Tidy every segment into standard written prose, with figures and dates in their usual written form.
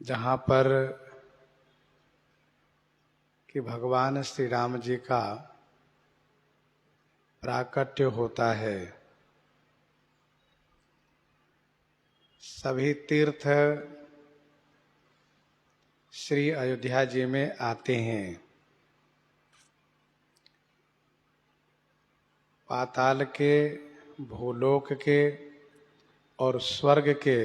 जहाँ पर कि भगवान श्री राम जी का प्राकट्य होता है। सभी तीर्थ श्री अयोध्या जी में आते हैं। पाताल के, भूलोक के और स्वर्ग के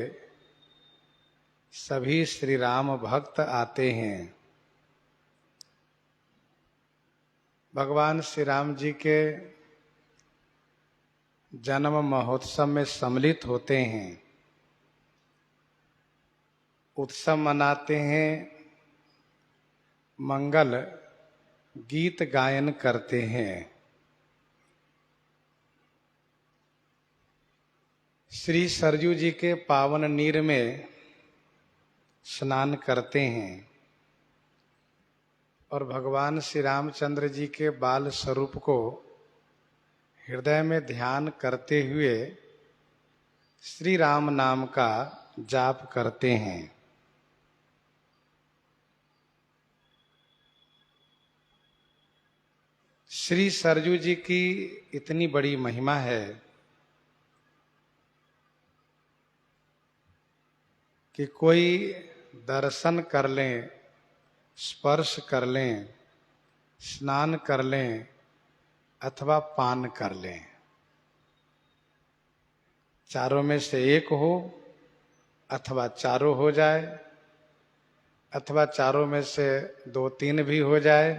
सभी श्री राम भक्त आते हैं। भगवान श्री राम जी के जन्म महोत्सव में सम्मिलित होते हैं, उत्सव मनाते हैं, मंगल गीत गायन करते हैं। श्री सरयू जी के पावन नीर में स्नान करते हैं और भगवान श्री रामचंद्र जी के बाल स्वरूप को हृदय में ध्यान करते हुए श्री राम नाम का जाप करते हैं। श्री सरयू जी की इतनी बड़ी महिमा है कि कोई दर्शन कर लें, स्पर्श कर लें, स्नान कर लें अथवा पान कर लें, चारों में से एक हो अथवा चारों हो जाए अथवा चारों में से 2-3 भी हो जाए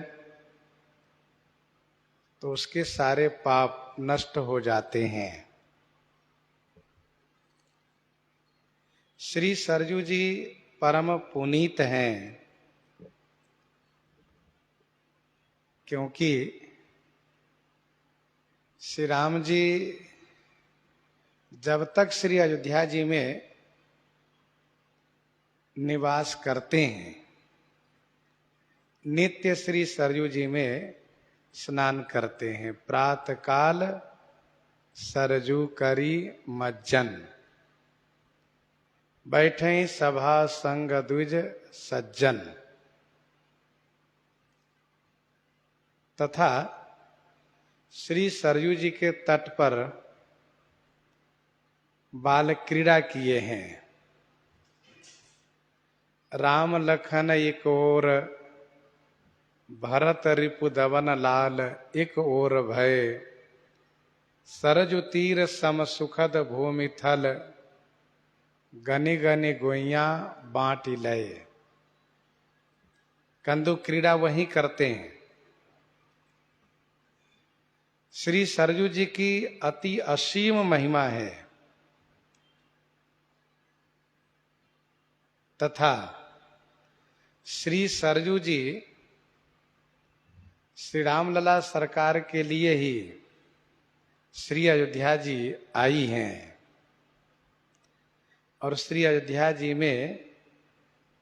तो उसके सारे पाप नष्ट हो जाते हैं। श्री सरयू जी परम पुनीत हैं, क्योंकि श्री राम जी जब तक श्री अयोध्या जी में निवास करते हैं, नित्य श्री सरयू जी में स्नान करते हैं। प्रातः काल सरजू करी मज्जन, बैठे सभा संग द्विज सज्जन। तथा श्री सरयू जी के तट पर बाल क्रीड़ा किए हैं। राम लखन एक ओर, भरत रिपु दवन लाल एक ओर भय। सरजु तीर सम सुखद भूमि थल, गनि गनि गोइयां बांटी लय। कंदु क्रीड़ा वहीं करते हैं। श्री सरयू जी की अति असीम महिमा है तथा श्री सरयू जी श्री रामलला सरकार के लिए ही श्री अयोध्या जी आई हैं और श्री अयोध्या जी में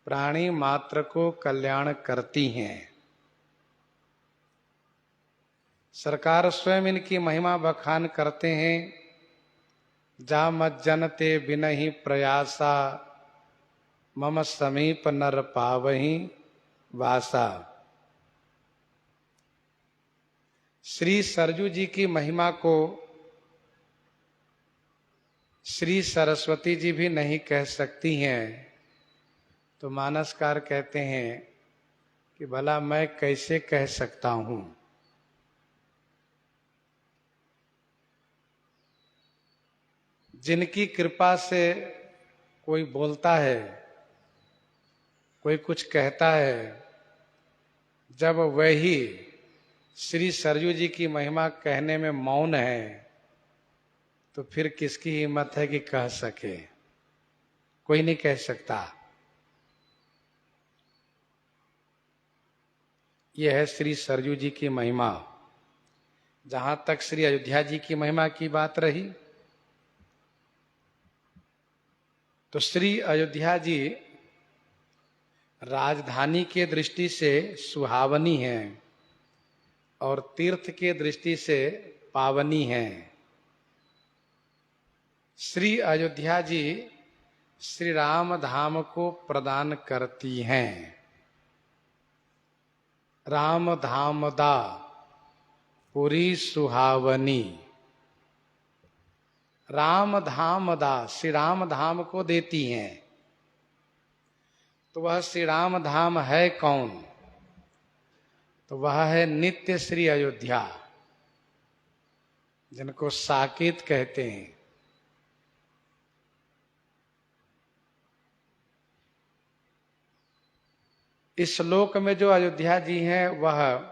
प्राणी मात्र को कल्याण करती हैं। सरकार स्वयं इनकी महिमा बखान करते हैं। जा मज्जन ते बिनहि प्रयासा, मम समीप नर पावहि वासा। श्री सरयू जी की महिमा को श्री सरस्वती जी भी नहीं कह सकती हैं, तो मानसकार कहते हैं कि भला मैं कैसे कह सकता हूं। जिनकी कृपा से कोई बोलता है, कोई कुछ कहता है, जब वही श्री सरयू जी की महिमा कहने में मौन है तो फिर किसकी हिम्मत है कि कह सके? कोई नहीं कह सकता। यह है श्री सरयू जी की महिमा। जहां तक श्री अयोध्या जी की महिमा की बात रही तो श्री अयोध्या जी राजधानी के दृष्टि से सुहावनी है और तीर्थ के दृष्टि से पावनी है। श्री अयोध्या जी श्री राम धाम को प्रदान करती हैं। राम धाम दा पुरी सुहावनी, राम धाम दा श्री राम धाम को देती हैं। तो वह श्री राम धाम है कौन? तो वह है नित्य श्री अयोध्या, जिनको साकेत कहते हैं। इस श्लोक में जो अयोध्या जी हैं वह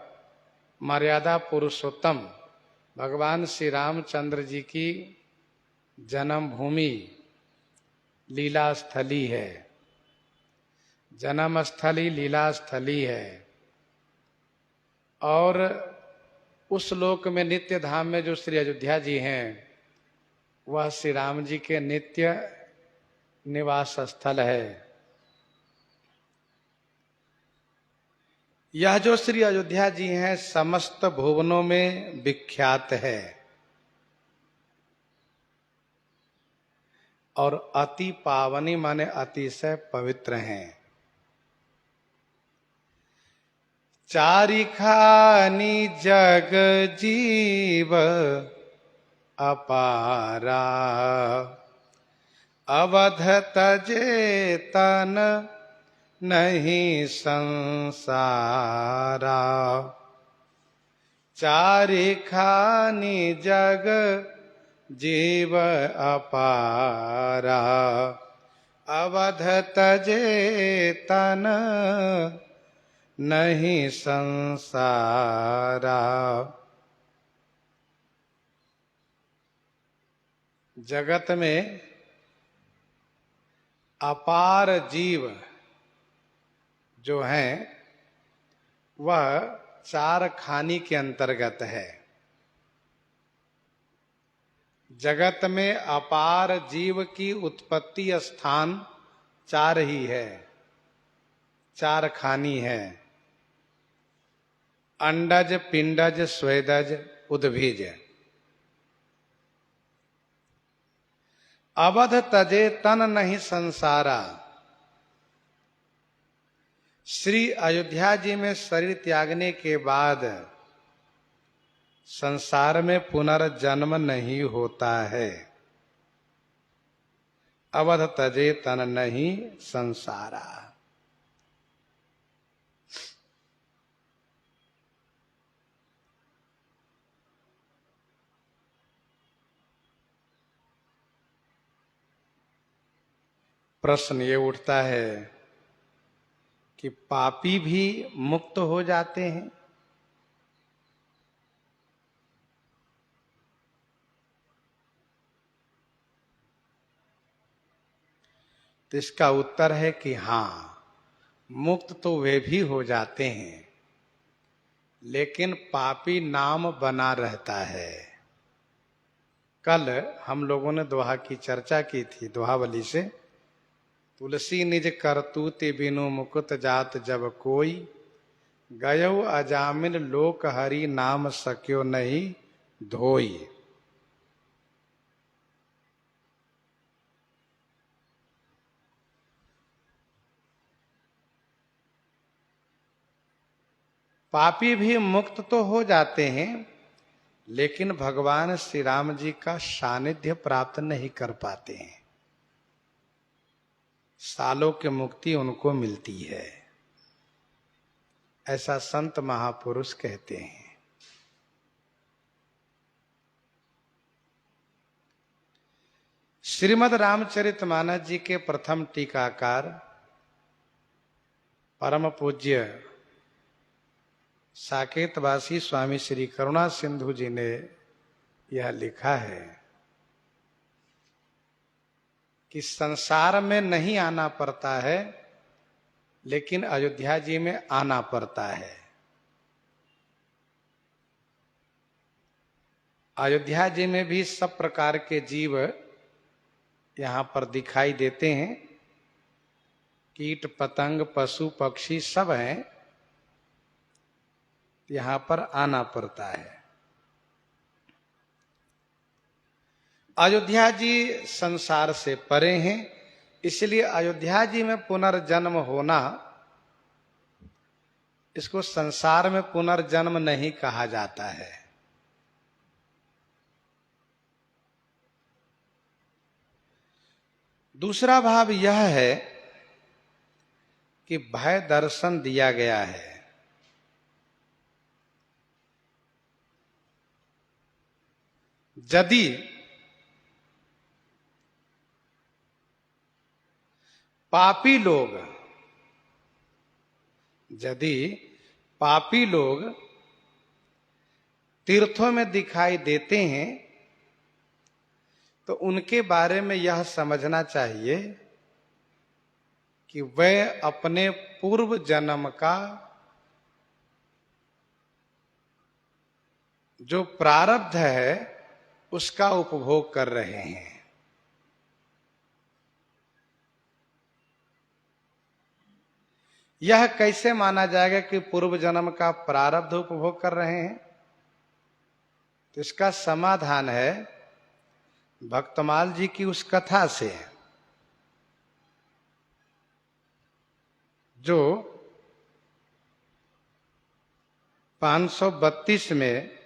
मर्यादा पुरुषोत्तम भगवान श्री रामचंद्र जी की जन्म भूमि लीला स्थली है, जन्म स्थली लीला स्थली है। और उस श्लोक में नित्य धाम में जो श्री अयोध्या जी हैं वह श्री राम जी के नित्य निवास स्थल है। यह जो श्री अयोध्या जी हैं समस्त भुवनों में विख्यात है और अति पावनी माने अतिशय पवित्र हैं। चारिखानी जग जीव अपारा, अवध तजे तन नहीं संसारा। चारिखानी जग जीव अपारा, अवध तजे तन नहीं संसारा। जगत में अपार जीव जो हैं वह चार खानी के अंतर्गत है। जगत में अपार जीव की उत्पत्ति स्थान चार ही है, चार खानी है। अंडज, पिंडज, स्वेदज, उद्भिज। अवध तजे तन नहीं संसारा। श्री अयोध्या जी में शरीर त्यागने के बाद संसार में पुनर्जन्म नहीं होता है। अवध तजे तन नहीं संसारा। प्रश्न ये उठता है कि पापी भी मुक्त हो जाते हैं? तो इसका उत्तर है कि हाँ, मुक्त तो वे भी हो जाते हैं, लेकिन पापी नाम बना रहता है। कल हम लोगों ने दोहा की चर्चा की थी, दोहावली से। तुलसी निज करतूति बिनु मुकुत जात जब कोई, गयो अजामिन लोक हरि नाम सक्यो नहीं धोई। पापी भी मुक्त तो हो जाते हैं, लेकिन भगवान श्री राम जी का सानिध्य प्राप्त नहीं कर पाते हैं। सालों की मुक्ति उनको मिलती है, ऐसा संत महापुरुष कहते हैं। श्रीमद् रामचरितमानस जी के प्रथम टीकाकार परम पूज्य साकेतवासी स्वामी श्री करुणा सिंधु जी ने यह लिखा है कि संसार में नहीं आना पड़ता है, लेकिन अयोध्या जी में आना पड़ता है। अयोध्या जी में भी सब प्रकार के जीव यहाँ पर दिखाई देते हैं। कीट पतंग पशु पक्षी सब हैं, यहाँ पर आना पड़ता है। अयोध्या जी संसार से परे हैं, इसलिए अयोध्या जी में पुनर्जन्म होना, इसको संसार में पुनर्जन्म नहीं कहा जाता है। दूसरा भाव यह है कि भय दर्शन दिया गया है। यदि पापी लोग तीर्थों में दिखाई देते हैं तो उनके बारे में यह समझना चाहिए कि वह अपने पूर्व जन्म का जो प्रारब्ध है उसका उपभोग कर रहे हैं। यह कैसे माना जाएगा कि पूर्व जन्म का प्रारब्ध उपभोग कर रहे हैं? तो इसका समाधान है भक्तमाल जी की उस कथा से, जो 532 में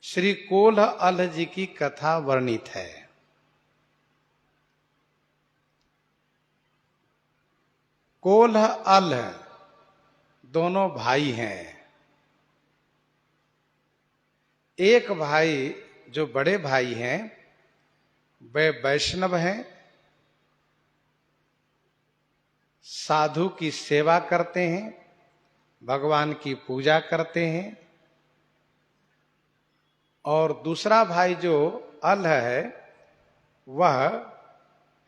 श्री कोल्ह अल्ह जी की कथा वर्णित है। कोल्ह अल्ह दोनों भाई हैं। एक भाई जो बड़े भाई हैं वे वैष्णव हैं, साधु की सेवा करते हैं, भगवान की पूजा करते हैं। और दूसरा भाई जो अल्ह है वह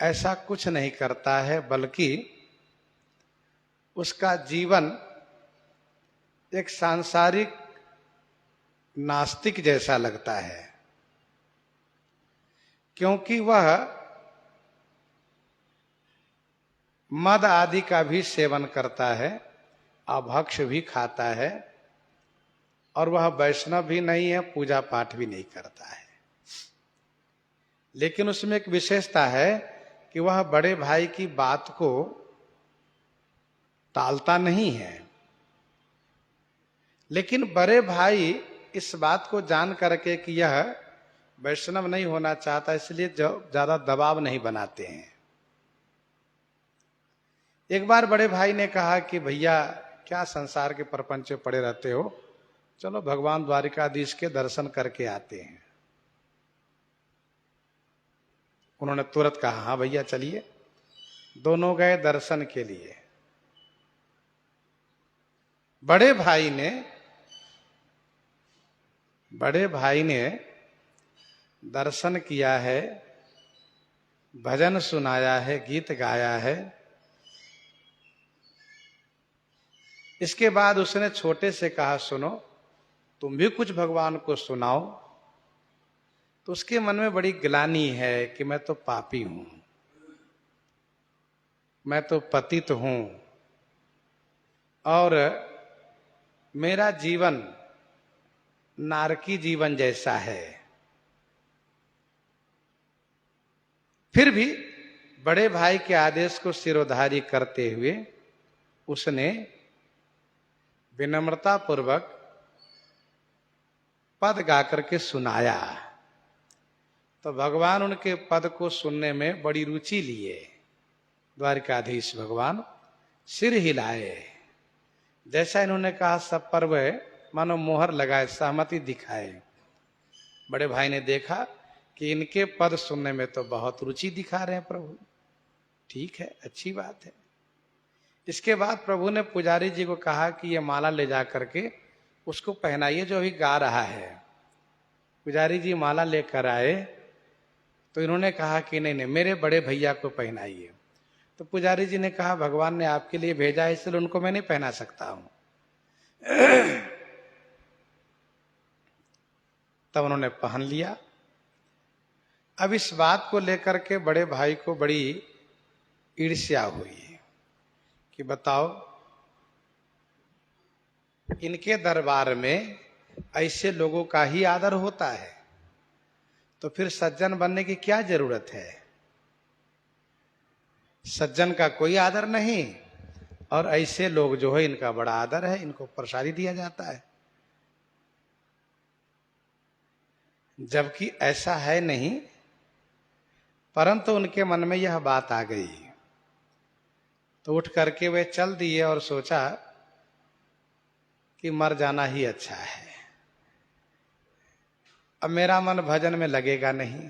ऐसा कुछ नहीं करता है, बल्कि उसका जीवन एक सांसारिक नास्तिक जैसा लगता है, क्योंकि वह मद आदि का भी सेवन करता है, अभक्ष भी खाता है, और वह वैष्णव भी नहीं है, पूजा पाठ भी नहीं करता है। लेकिन उसमें एक विशेषता है कि वह बड़े भाई की बात को टालता नहीं है। लेकिन बड़े भाई इस बात को जान करके कि यह वैष्णव नहीं होना चाहता, इसलिए ज्यादा दबाव नहीं बनाते हैं। एक बार बड़े भाई ने कहा कि भैया क्या संसार के प्रपंच में पड़े रहते हो, चलो भगवान द्वारिकाधीश के दर्शन करके आते हैं। उन्होंने तुरंत कहा हाँ भैया चलिए। दोनों गए दर्शन के लिए। बड़े भाई ने दर्शन किया है, भजन सुनाया है, गीत गाया है। इसके बाद उसने छोटे से कहा सुनो तुम भी कुछ भगवान को सुनाओ। तो उसके मन में बड़ी ग्लानि है कि मैं तो पापी हूं, मैं तो पतित हूं, और मेरा जीवन नारकी जीवन जैसा है। फिर भी बड़े भाई के आदेश को सिरोधारी करते हुए उसने विनम्रता पूर्वक पद गा करके सुनाया। तो भगवान उनके पद को सुनने में बड़ी रुचि लिए। द्वारिकाधीश भगवान सिर हिलाए, जैसा इन्होंने कहा सब पर वह मानो मोहर लगाए, सहमति दिखाए। बड़े भाई ने देखा कि इनके पद सुनने में तो बहुत रुचि दिखा रहे हैं प्रभु, ठीक है, अच्छी बात है। इसके बाद प्रभु ने पुजारी जी को कहा कि ये माला ले जा करके उसको पहनाइए जो अभी गा रहा है। पुजारी जी माला लेकर आए तो इन्होंने कहा कि नहीं नहीं मेरे बड़े भैया को पहनाइए। तो पुजारी जी ने कहा भगवान ने आपके लिए भेजा है, इसलिए उनको मैं नहीं पहना सकता हूं। तब उन्होंने पहन लिया। अब इस बात को लेकर के बड़े भाई को बड़ी ईर्ष्या हुई कि बताओ इनके दरबार में ऐसे लोगों का ही आदर होता है, तो फिर सज्जन बनने की क्या जरूरत है। सज्जन का कोई आदर नहीं, और ऐसे लोग जो है इनका बड़ा आदर है, इनको प्रसादी दिया जाता है। जबकि ऐसा है नहीं, परंतु उनके मन में यह बात आ गई, तो उठ करके वे चल दिए और सोचा कि मर जाना ही अच्छा है। अब मेरा मन भजन में लगेगा नहीं,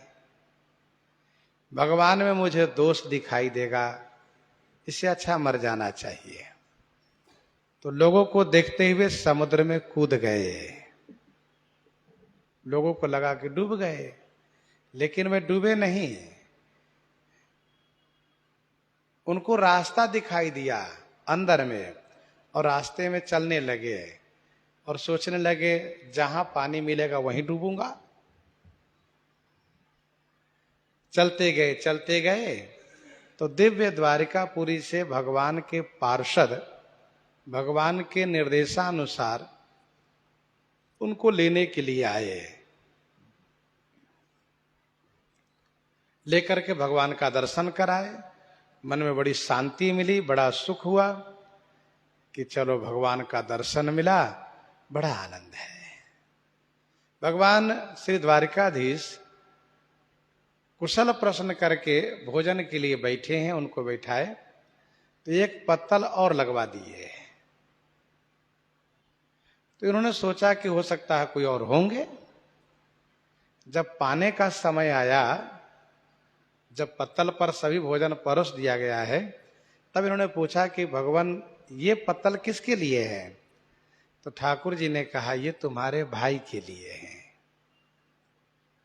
भगवान में मुझे दोष दिखाई देगा, इससे अच्छा मर जाना चाहिए। तो लोगों को देखते हुए समुद्र में कूद गए। लोगों को लगा कि डूब गए, लेकिन वे डूबे नहीं। उनको रास्ता दिखाई दिया अंदर में, और रास्ते में चलने लगे और सोचने लगे जहां पानी मिलेगा वहीं डूबूंगा। चलते गए तो दिव्य द्वारिकापुरी से भगवान के पार्षद भगवान के निर्देशानुसार उनको लेने के लिए आए। लेकर के भगवान का दर्शन कराए, मन में बड़ी शांति मिली, बड़ा सुख हुआ कि चलो भगवान का दर्शन मिला, बड़ा आनंद है। भगवान श्री द्वारिकाधीश कुशल प्रश्न करके भोजन के लिए बैठे हैं, उनको बैठाए तो एक पत्तल और लगवा दिए। तो इन्होंने सोचा कि हो सकता है कोई और होंगे। जब पाने का समय आया, जब पत्तल पर सभी भोजन परोस दिया गया है, तब इन्होंने पूछा कि भगवान ये पत्तल किसके लिए है? तो ठाकुर जी ने कहा ये तुम्हारे भाई के लिए है।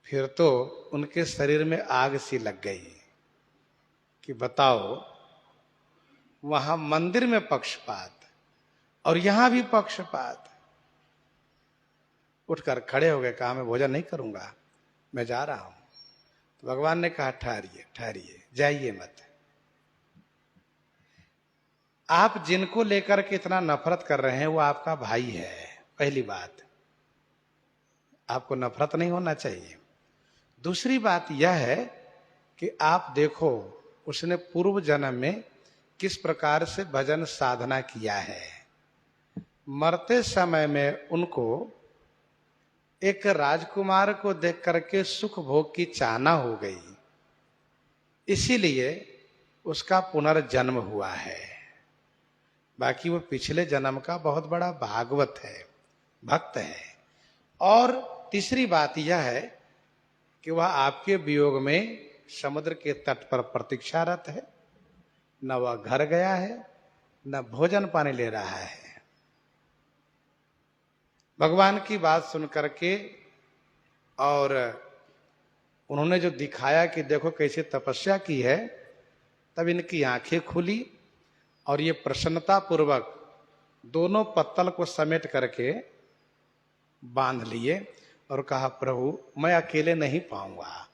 फिर तो उनके शरीर में आग सी लग गई कि बताओ, वहां मंदिर में पक्षपात और यहां भी पक्षपात। उठकर खड़े हो गए, कहा मैं भोजन नहीं करूंगा, मैं जा रहा हूं। तो भगवान ने कहा ठहरिए ठहरिए, जाइए मत। आप जिनको लेकर के इतना नफरत कर रहे हैं वो आपका भाई है, पहली बात। आपको नफरत नहीं होना चाहिए। दूसरी बात यह है कि आप देखो उसने पूर्व जन्म में किस प्रकार से भजन साधना किया है। मरते समय में उनको एक राजकुमार को देख करके सुख भोग की चाहना हो गई, इसीलिए उसका पुनर्जन्म हुआ है। बाकी वो पिछले जन्म का बहुत बड़ा भागवत है, भक्त है। और तीसरी बात यह है कि वह आपके वियोग में समुद्र के तट पर प्रतीक्षारत है, न वह घर गया है, न भोजन पानी ले रहा है। भगवान की बात सुन करके और उन्होंने जो दिखाया कि देखो कैसे तपस्या की है, तब इनकी आंखें खुली और ये प्रसन्नता पूर्वक दोनों पत्तल को समेट करके बांध लिए और कहा प्रभु मैं अकेले नहीं पाऊंगा,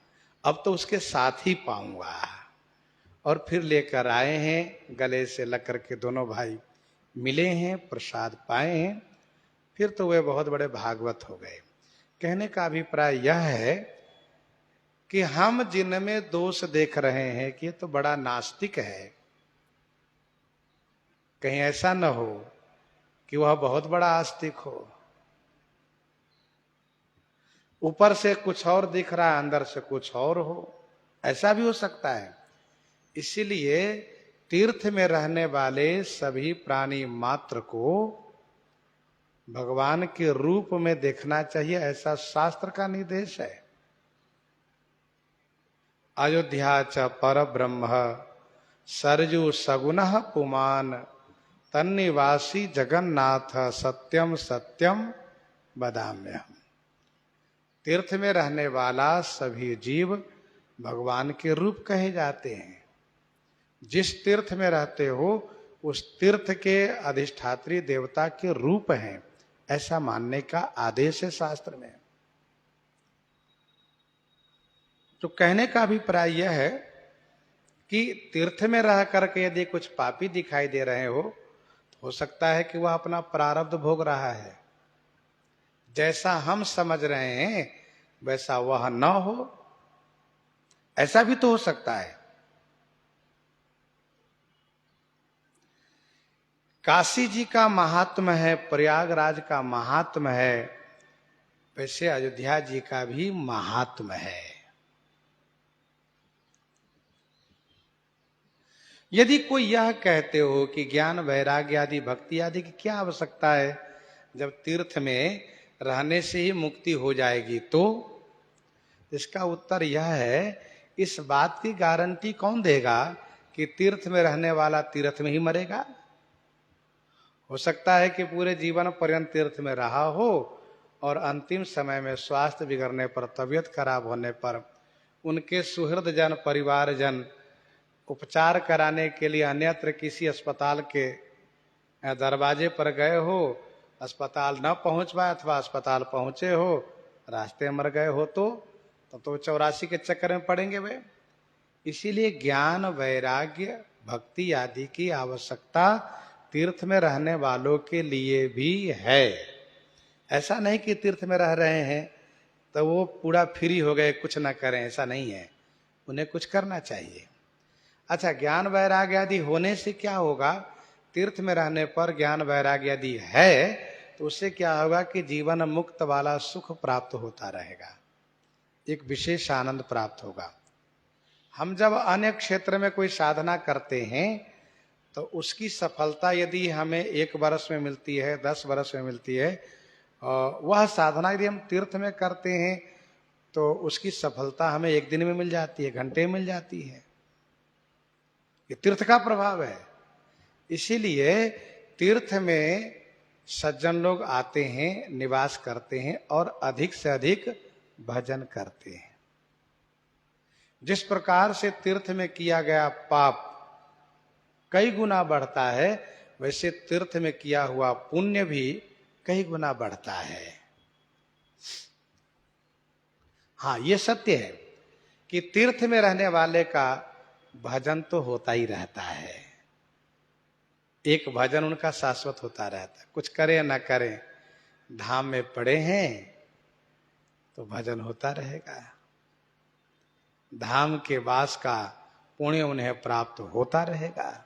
अब तो उसके साथ ही पाऊंगा। और फिर लेकर आए हैं, गले से लग करके दोनों भाई मिले हैं, प्रसाद पाए हैं। फिर तो वे बहुत बड़े भागवत हो गए। कहने का अभिप्राय यह है कि हम जिनमें दोष देख रहे हैं कि ये तो बड़ा नास्तिक है, कहीं ऐसा न हो कि वह बहुत बड़ा आस्तिक हो। ऊपर से कुछ और दिख रहा है, अंदर से कुछ और हो, ऐसा भी हो सकता है। इसीलिए तीर्थ में रहने वाले सभी प्राणी मात्र को भगवान के रूप में देखना चाहिए, ऐसा शास्त्र का निर्देश है। अयोध्या च पर ब्रह्म सरजू सगुण पुमान तन्निवासी जगन्नाथ सत्यम सत्यम बदाम्यहम्। तीर्थ में रहने वाला सभी जीव भगवान के रूप कहे जाते हैं। जिस तीर्थ में रहते हो उस तीर्थ के अधिष्ठात्री देवता के रूप हैं, ऐसा मानने का आदेश है शास्त्र में। तो कहने का अभिप्राय यह है कि तीर्थ में रह करके यदि कुछ पापी दिखाई दे रहे हो सकता है कि वह अपना प्रारब्ध भोग रहा है। जैसा हम समझ रहे हैं वैसा वह न हो, ऐसा भी तो हो सकता है। काशी जी का महात्म है, प्रयागराज का महात्म है, वैसे अयोध्या जी का भी महात्म है। यदि कोई यह कहते हो कि ज्ञान वैराग्य आदि भक्ति आदि की क्या आवश्यकता है, जब तीर्थ में रहने से ही मुक्ति हो जाएगी, तो इसका उत्तर यह है, इस बात की गारंटी कौन देगा कि तीर्थ में रहने वाला तीर्थ में ही मरेगा? हो सकता है कि पूरे जीवन पर्यंत तीर्थ में रहा हो और अंतिम समय में स्वास्थ्य बिगड़ने पर, तबीयत खराब होने पर उनके सुहृद जन, परिवार जन उपचार कराने के लिए अन्यत्र किसी अस्पताल के दरवाजे पर गए हो, अस्पताल न पहुंच पाए अथवा अस्पताल पहुंचे हो, रास्ते मर गए हो, तो 84 के चक्कर में पड़ेंगे वे। इसीलिए ज्ञान वैराग्य भक्ति आदि की आवश्यकता तीर्थ में रहने वालों के लिए भी है। ऐसा नहीं कि तीर्थ में रह रहे हैं तो वो पूरा फ्री हो गए, कुछ ना करें, ऐसा नहीं है, उन्हें कुछ करना चाहिए। अच्छा, ज्ञान वैराग्य आदि होने से क्या होगा? तीर्थ में रहने पर ज्ञान वैराग्य आदि है तो उससे क्या होगा कि जीवन मुक्त वाला सुख प्राप्त होता रहेगा, एक विशेष आनंद प्राप्त होगा। हम जब अन्य क्षेत्र में कोई साधना करते हैं तो उसकी सफलता यदि हमें 1 वर्ष में मिलती है, 10 वर्ष में मिलती है, वह साधना यदि हम तीर्थ में करते हैं तो उसकी सफलता हमें 1 दिन में मिल जाती है, घंटे में मिल जाती है। ये तीर्थ का प्रभाव है। इसीलिए तीर्थ में सज्जन लोग आते हैं, निवास करते हैं और अधिक से अधिक भजन करते हैं। जिस प्रकार से तीर्थ में किया गया पाप कई गुना बढ़ता है, वैसे तीर्थ में किया हुआ पुण्य भी कई गुना बढ़ता है। हाँ, ये सत्य है कि तीर्थ में रहने वाले का भजन तो होता ही रहता है। एक भजन उनका शाश्वत होता रहता है, कुछ करें न करें, धाम में पड़े हैं तो भजन होता रहेगा। धाम के वास का पुण्य उन्हें प्राप्त होता रहेगा।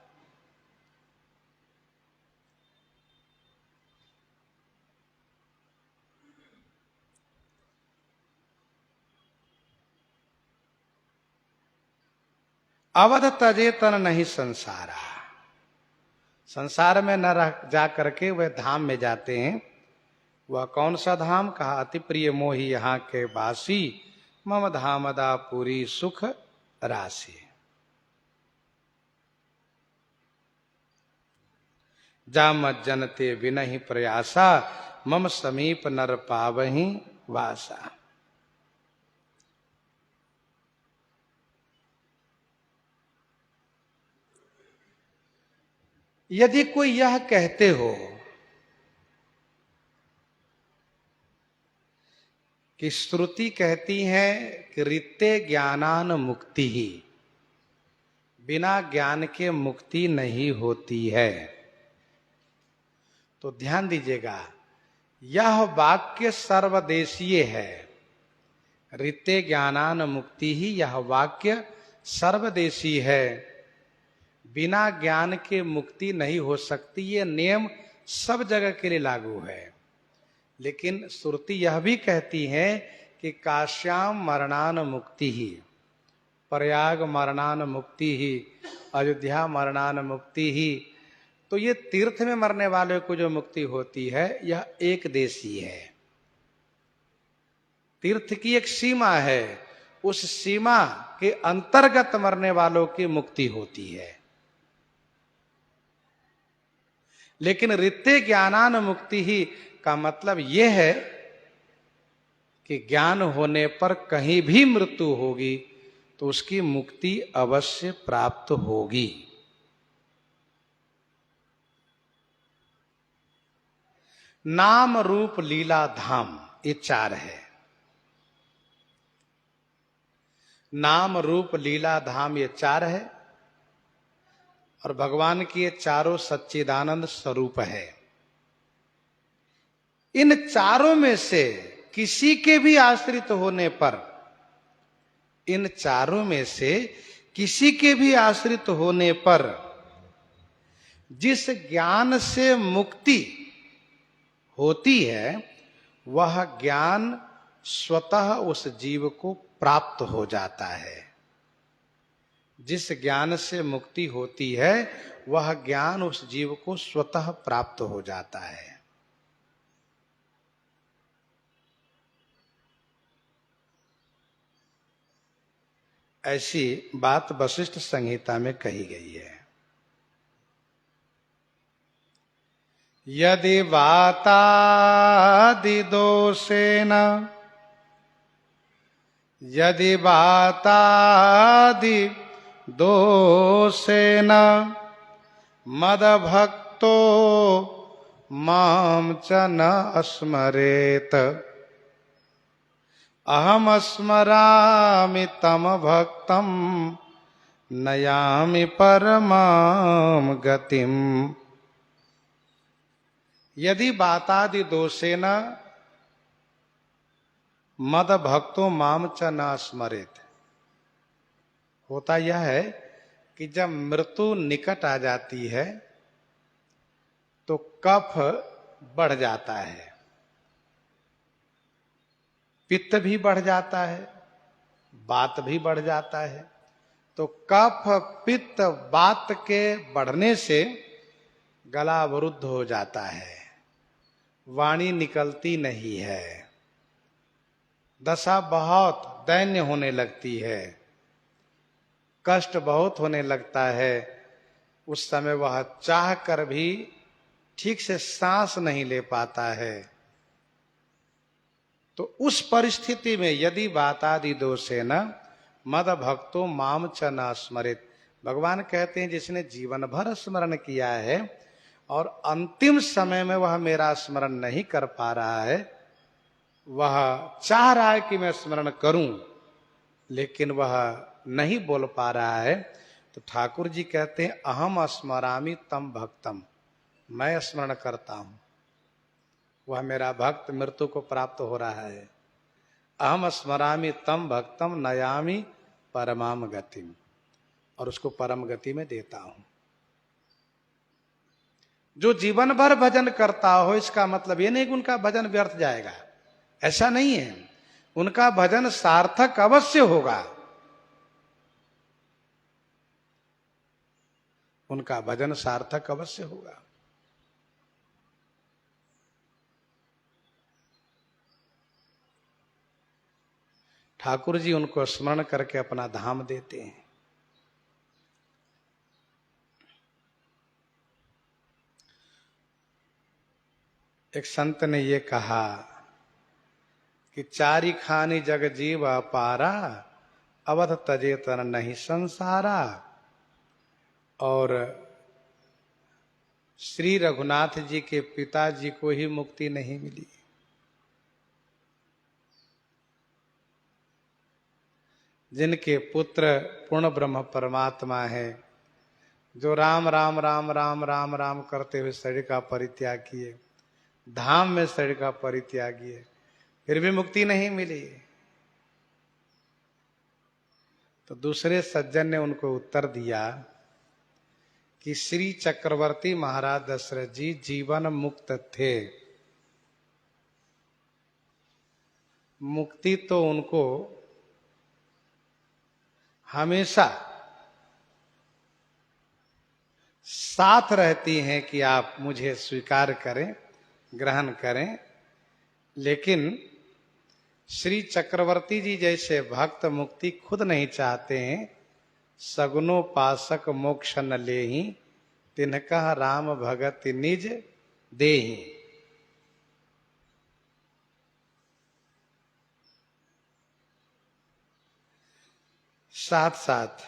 अवध तजे तन नहीं संसारा, संसार में न रह जा करके वे धाम में जाते हैं। वह कौन सा धाम? कहा, अति प्रिय मोही यहाँ के बासी, मम धामदा पूरी सुख राशि। जामत जनते विनहि प्रयासा, मम समीप नर पावहि वासा। यदि कोई यह कहते हो कि श्रुति कहती है कि रित्ते ज्ञानान मुक्ति ही, बिना ज्ञान के मुक्ति नहीं होती है, तो ध्यान दीजिएगा, यह वाक्य सर्वदेशीय है। रित्ते ज्ञानान मुक्ति ही, यह वाक्य सर्वदेशीय है। बिना ज्ञान के मुक्ति नहीं हो सकती, ये नियम सब जगह के लिए लागू है। लेकिन श्रुति यह भी कहती है कि काश्याम मरणान मुक्ति ही, प्रयाग मरणान मुक्ति ही, अयोध्या मरणान मुक्ति ही। तो ये तीर्थ में मरने वाले को जो मुक्ति होती है यह एक देशीय है। तीर्थ की एक सीमा है, उस सीमा के अंतर्गत मरने वालों की मुक्ति होती है। लेकिन रित्ते ज्ञानान मुक्ति ही का मतलब यह है कि ज्ञान होने पर कहीं भी मृत्यु होगी तो उसकी मुक्ति अवश्य प्राप्त होगी। नाम रूप लीला धाम, ये 4 है। नाम रूप लीला धाम ये 4 है और भगवान की ये चारों सच्चिदानंद स्वरूप है। इन चारों में से किसी के भी आश्रित होने पर, इन चारों में से किसी के भी आश्रित होने पर जिस ज्ञान से मुक्ति होती है वह ज्ञान स्वतः उस जीव को प्राप्त हो जाता है। जिस ज्ञान से मुक्ति होती है वह ज्ञान उस जीव को स्वतः प्राप्त हो जाता है। ऐसी बात वशिष्ठ संहिता में कही गई है। यदि वातादि दोषेन यदि वातादि दोषेन मदभक्तो मां च न स्मरेत अहम स्मरामि तम भक्तम नयामि परमाम गतिम। यदि बातादि दोषेन मद भक्तो माम च न स्मरेत। होता यह है कि जब मृत्यु निकट आ जाती है तो कफ बढ़ जाता है, पित्त भी बढ़ जाता है, वात भी बढ़ जाता है। तो कफ पित्त वात के बढ़ने से गला अवरुद्ध हो जाता है, वाणी निकलती नहीं है, दशा बहुत दैन्य होने लगती है, कष्ट बहुत होने लगता है। उस समय वह चाह कर भी ठीक से सांस नहीं ले पाता है। तो उस परिस्थिति में यदि वातादि दोषेन मद भक्तो माम च न स्मरेत, भगवान कहते हैं जिसने जीवन भर स्मरण किया है और अंतिम समय में वह मेरा स्मरण नहीं कर पा रहा है, वह चाह रहा है कि मैं स्मरण करूं लेकिन वह नहीं बोल पा रहा है, तो ठाकुर जी कहते हैं अहम स्मरामि तम भक्तम, मैं स्मरण करता हूं, वह मेरा भक्त मृत्यु को प्राप्त हो रहा है। अहम स्मरामि तम भक्तम नयामि परमाम गतिम, और उसको परम गति में देता हूं। जो जीवन भर भजन करता हो इसका मतलब ये नहीं कि उनका भजन व्यर्थ जाएगा, ऐसा नहीं है। उनका भजन सार्थक अवश्य होगा, उनका भजन सार्थक अवश्य होगा। ठाकुर जी उनको स्मरण करके अपना धाम देते हैं। एक संत ने ये कहा कि चारि खानी जग जीव अपारा, अवध तजे तन नहीं संसारा। और श्री रघुनाथ जी के पिताजी को ही मुक्ति नहीं मिली, जिनके पुत्र पूर्ण ब्रह्म परमात्मा है, जो राम राम राम राम राम राम करते हुए शरीर का परित्याग किए, धाम में शरीर का परित्याग किए, फिर भी मुक्ति नहीं मिली। तो दूसरे सज्जन ने उनको उत्तर दिया कि श्री चक्रवर्ती महाराज दशरथ जी जीवन मुक्त थे, मुक्ति तो उनको हमेशा साथ रहती हैं कि आप मुझे स्वीकार करें, ग्रहण करें। लेकिन श्री चक्रवर्ती जी जैसे भक्त मुक्ति खुद नहीं चाहते हैं। सगुनो पासक मोक्ष न लेहि, तिनका राम भगत निज देहि। साथ साथ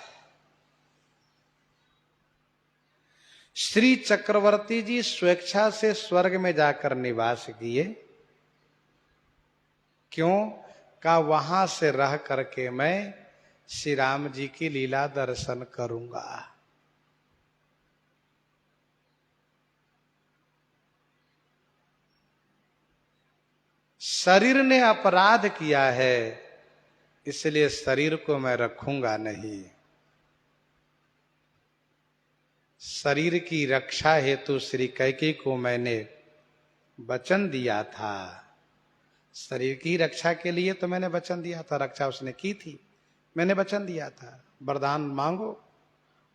श्री चक्रवर्ती जी स्वेच्छा से स्वर्ग में जाकर निवास किए। क्यों? का वहां से रह करके मैं श्री राम जी की लीला दर्शन करूंगा। शरीर ने अपराध किया है, इसलिए शरीर को मैं रखूंगा नहीं। शरीर की रक्षा हेतु श्री कैकेयी को मैंने वचन दिया था। शरीर की रक्षा के लिए तो मैंने वचन दिया था, रक्षा उसने की थी, मैंने वचन दिया था वरदान मांगो,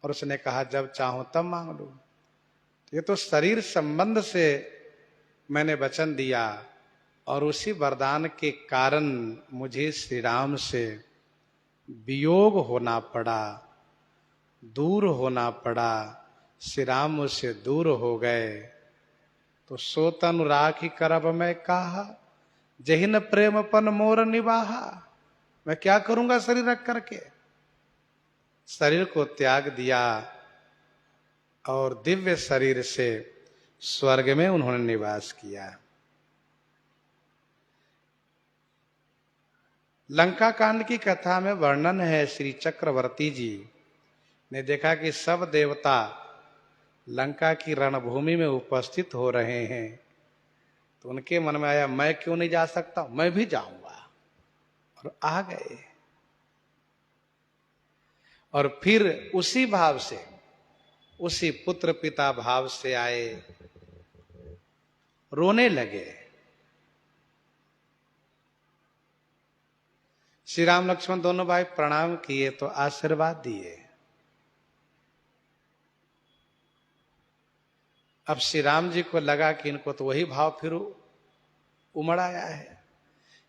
और उसने कहा जब चाहो तब मांग लो। ये तो शरीर संबंध से मैंने वचन दिया, और उसी वरदान के कारण मुझे श्री राम से वियोग होना पड़ा, दूर होना पड़ा। श्री राम मुझसे दूर हो गए। तो सो तनु राखी करब मैं कहा, जहिन प्रेमपन मोर निवाहा। मैं क्या करूंगा शरीर रख करके? शरीर को त्याग दिया और दिव्य शरीर से स्वर्ग में उन्होंने निवास किया। लंका कांड की कथा में वर्णन है, श्री चक्रवर्ती जी ने देखा कि सब देवता लंका की रणभूमि में उपस्थित हो रहे हैं, तो उनके मन में आया मैं क्यों नहीं जा सकता, मैं भी जाऊंगा, और आ गए। और फिर उसी भाव से, उसी पुत्र पिता भाव से आए, रोने लगे। श्री राम लक्ष्मण दोनों भाई प्रणाम किए तो आशीर्वाद दिए। अब श्री राम जी को लगा कि इनको तो वही भाव फिर उमड़ आया है,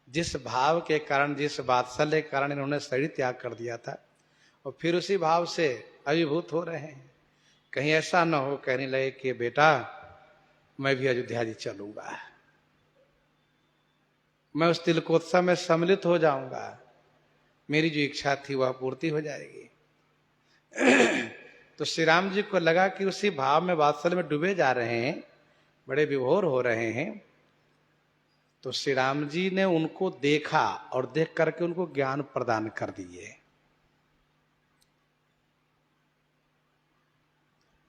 जिस भाव के कारण, जिस वात्सल्य के कारण इन्होंने शरीर त्याग कर दिया था, और फिर उसी भाव से अभिभूत हो रहे हैं। कहीं ऐसा न हो कहने लगे कि बेटा मैं भी अयोध्या जी चलूंगा, मैं उस तिलकोत्सव में सम्मिलित हो जाऊंगा, मेरी जो इच्छा थी वह पूर्ति हो जाएगी। तो श्री राम जी को लगा कि उसी भाव में, वात्सल्य में डूबे जा रहे हैं, बड़े विभोर हो रहे हैं। तो श्री राम जी ने उनको देखा और देख करके उनको ज्ञान प्रदान कर दिए।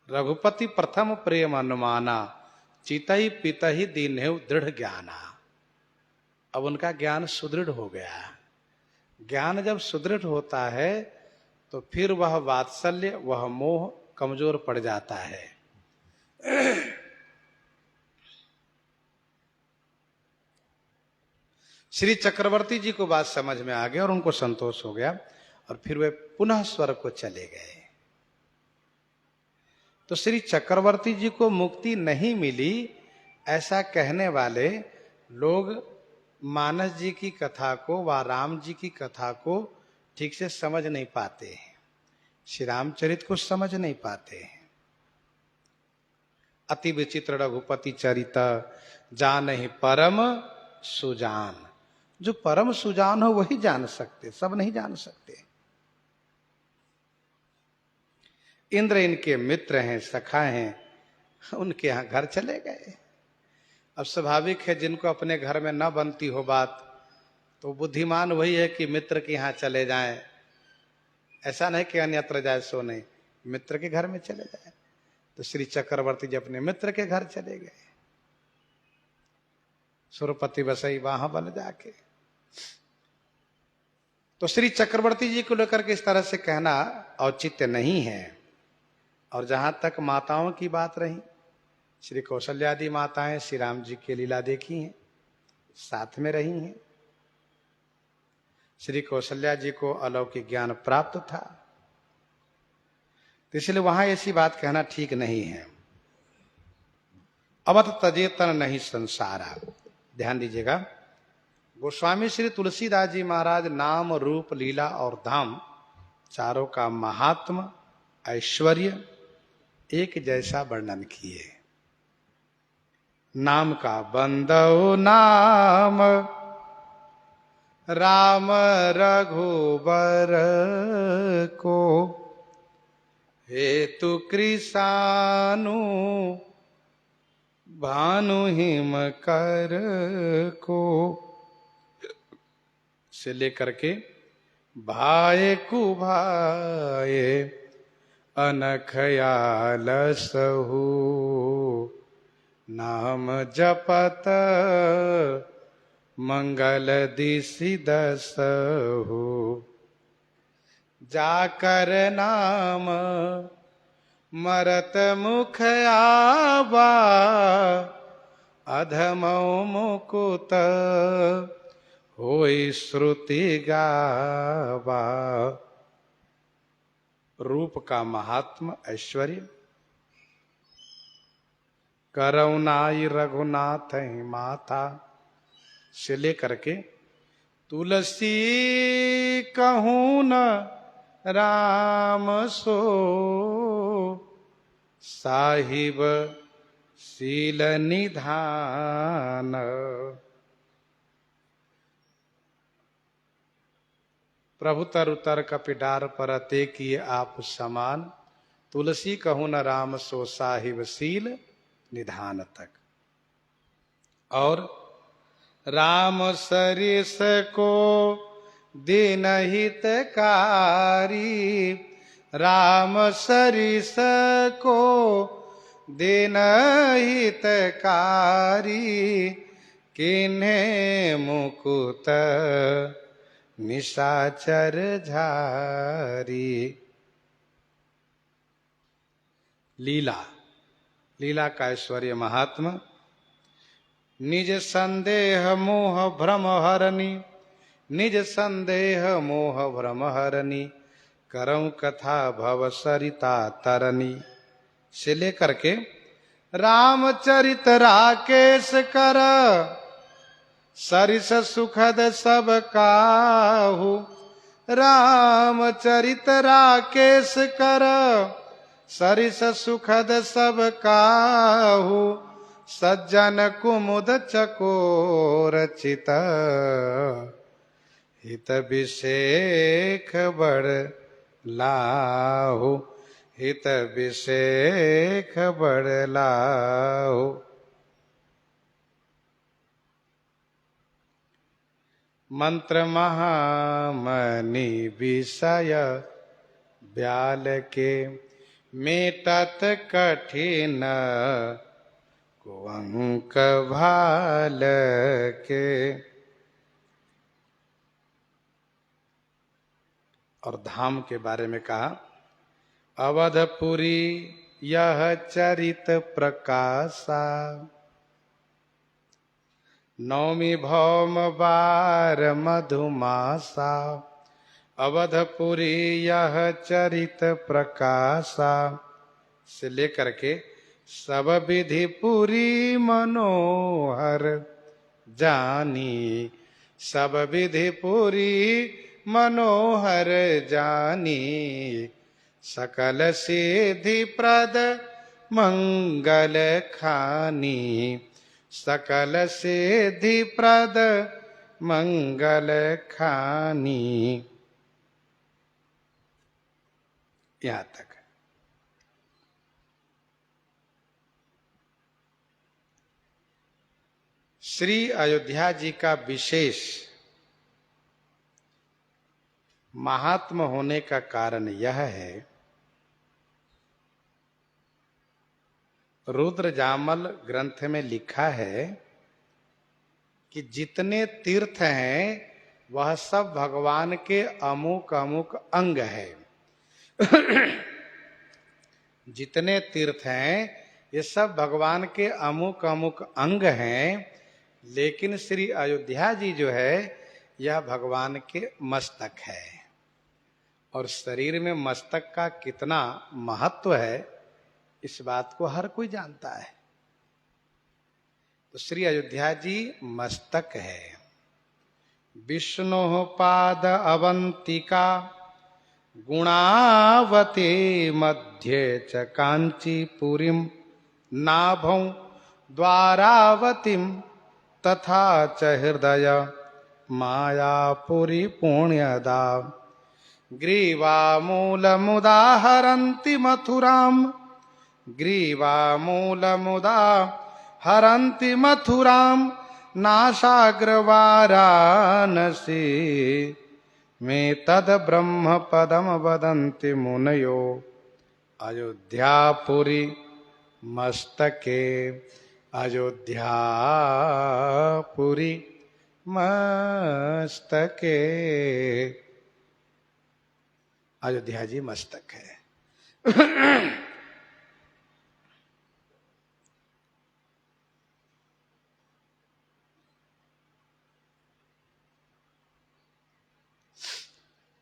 रघुपति प्रथम प्रेम अनुमाना, चितई पितहि दीन्हु दृढ़ ज्ञाना। अब उनका ज्ञान सुदृढ़ हो गया। ज्ञान जब सुदृढ़ होता है तो फिर वह वात्सल्य, वह मोह कमजोर पड़ जाता है। श्री चक्रवर्ती जी को बात समझ में आ गया और उनको संतोष हो गया, और फिर वे पुनः स्वर्ग को चले गए। तो श्री चक्रवर्ती जी को मुक्ति नहीं मिली, ऐसा कहने वाले लोग मानस जी की कथा को व राम जी की कथा को ठीक से समझ नहीं पाते हैं, श्री रामचरित को समझ नहीं पाते हैं। अति विचित्र रघुपति चरित, जानहि परम सुजान। जो परम सुजान हो वही जान सकते, सब नहीं जान सकते। इंद्र इनके मित्र हैं, सखा हैं, उनके यहां घर चले गए। अब स्वाभाविक है, जिनको अपने घर में न बनती हो बात, तो बुद्धिमान वही है कि मित्र के यहां चले जाएं। ऐसा नहीं कि अन्यत्र जाए, सो नहीं, मित्र के घर में चले जाए। तो श्री चक्रवर्ती जी अपने मित्र के घर चले गए, सुरपति बसई वहां बन जाके। तो श्री चक्रवर्ती जी को लेकर के इस तरह से कहना औचित्य नहीं है। और जहां तक माताओं की बात रही, श्री कौशल्यादि माताएं श्री राम जी की लीला देखी हैं, साथ में रही हैं। श्री कौशल्या जी को अलौकिक ज्ञान प्राप्त था, तो इसलिए वहां ऐसी बात कहना ठीक नहीं है। अवत तजेतन नहीं संसारा। ध्यान दीजिएगा, गोस्वामी श्री तुलसीदास जी महाराज नाम रूप लीला और धाम चारों का महात्म ऐश्वर्य एक जैसा वर्णन किए। नाम का बंदो नाम राम रघुबर को, हेतु कृषानु भानु हिम कर को, से लेकर के भाए कुभाए अनखयाल सहु, नाम जपत मंगल दिशि दसहु, जाकर नाम मरत मुख आवा अधमौ मुकुत होई श्रुति गावा। रूप का महात्म ऐश्वर्य करुणाई रघुनाथ माता से लेकर के तुलसी कहूँ न राम सो साहिब शील निधान। प्रभु तरु तर कपिडार परते किए आप समान, तुलसी कहूँ न राम सो साहिब शील निधान तक। और राम सरिस को दिन हितकारी, राम सरिस को दिन हितकारी, किन्हें मुकुत निशाचर झारी। लीला, लीला का ऐश्वर्य महात्मा निज संदेह मोह भ्रम हरनी, निज संदेह मोह भ्रम हरनी, करऊं कथा भव सरिता तरनी। से लेकर के रामचरित राकेश कर, सरिस सुखद सब काहू। रामचरित राकेश कर, सरिस सुखद सब काहू। सज्जन कुमुद चकोर चित, हित विषेख बड़ लाहु, हित विषेख बड़ लाहु। मंत्र महामणि विषय ब्याल के, मेटत कठिन कुअंक भाल के। और धाम के बारे में कहा, अवधपुरी यह चरित प्रकाशा, नौमी भौम बार मधुमासा। अवधपुरी यह चरित प्रकाशा से लेकर के सब विधि पुरी मनोहर जानी, सब विधि पुरी मनोहर जानी। सकल सिद्धि प्रद मंगल खानी, सकल सिद्धि प्रद मंगल खानी। यहां तक। श्री अयोध्या जी का विशेष महात्म होने का कारण यह है, रुद्र जामल ग्रंथ में लिखा है कि जितने तीर्थ हैं वह सब भगवान के अमुक अमुक अंग है। जितने तीर्थ हैं ये सब भगवान के अमुक अमुक अंग हैं, लेकिन श्री अयोध्या जी जो है यह भगवान के मस्तक है। और शरीर में मस्तक का कितना महत्व है इस बात को हर कोई जानता है। तो श्री अयोध्या जी मस्तक है। विष्णु पाद अवंतिका, गुणावती मध्ये च कांचीपुरीं, नाभौ द्वारावतीं तथा च हृदय मायापुरी पुण्यदा। ग्रीवामूलमुदाहरन्ति मथुरां, ग्रीवामूलमुदाहरन्ति मथुरां, नासाग्रवाराणसी मे तद ब्रह्म पदम वदन्ति मुनयो। अयोध्यापुरी मस्तके, अयोध्यापुरी मस्तके। अयोध्या जी मस्तक है।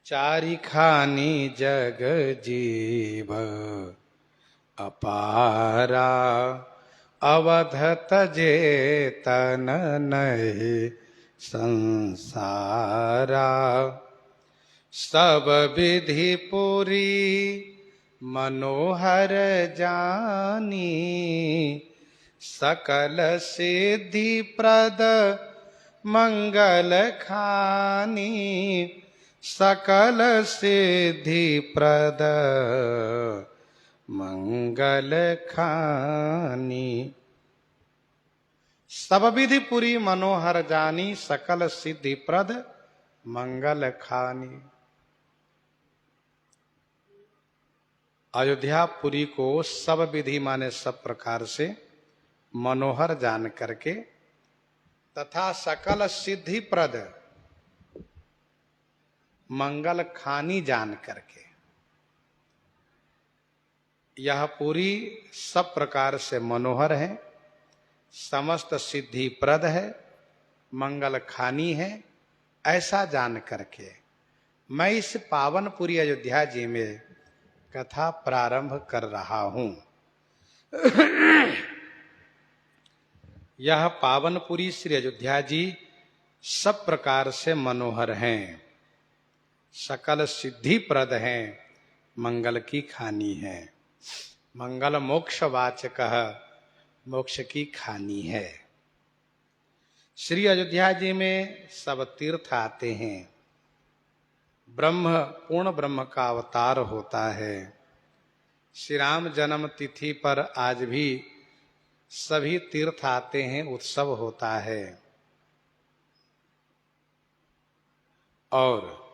चारि खानी जग जीव अपारा, अवध तजे तन नहीं संसारा। सब विधि पूरी मनोहर जानी, सकल सिद्धि प्रद मंगल खानी, सकल सिद्धि प्रद मंगल खानी। सब विधि पुरी मनोहर जानी, सकल सिद्धि प्रद मंगल खानी। अयोध्यापुरी को सब विधि माने सब प्रकार से मनोहर जान करके तथा सकल सिद्धि प्रद मंगल खानी जान करके यह पूरी सब प्रकार से मनोहर है, समस्त सिद्धि प्रद है, मंगल खानी है, ऐसा जान करके मैं इस पावनपुरी अयोध्या जी में कथा प्रारंभ कर रहा हूं। यह पावनपुरी श्री अयोध्या जी सब प्रकार से मनोहर हैं, सकल सिद्धि प्रद हैं, मंगल की खानी है। मंगल मोक्ष वाचक मोक्ष की खानी है। श्री अयोध्या जी में सब तीर्थ आते हैं। ब्रह्म पूर्ण ब्रह्म का अवतार होता है। श्री राम जन्म तिथि पर आज भी सभी तीर्थ आते हैं, उत्सव होता है। और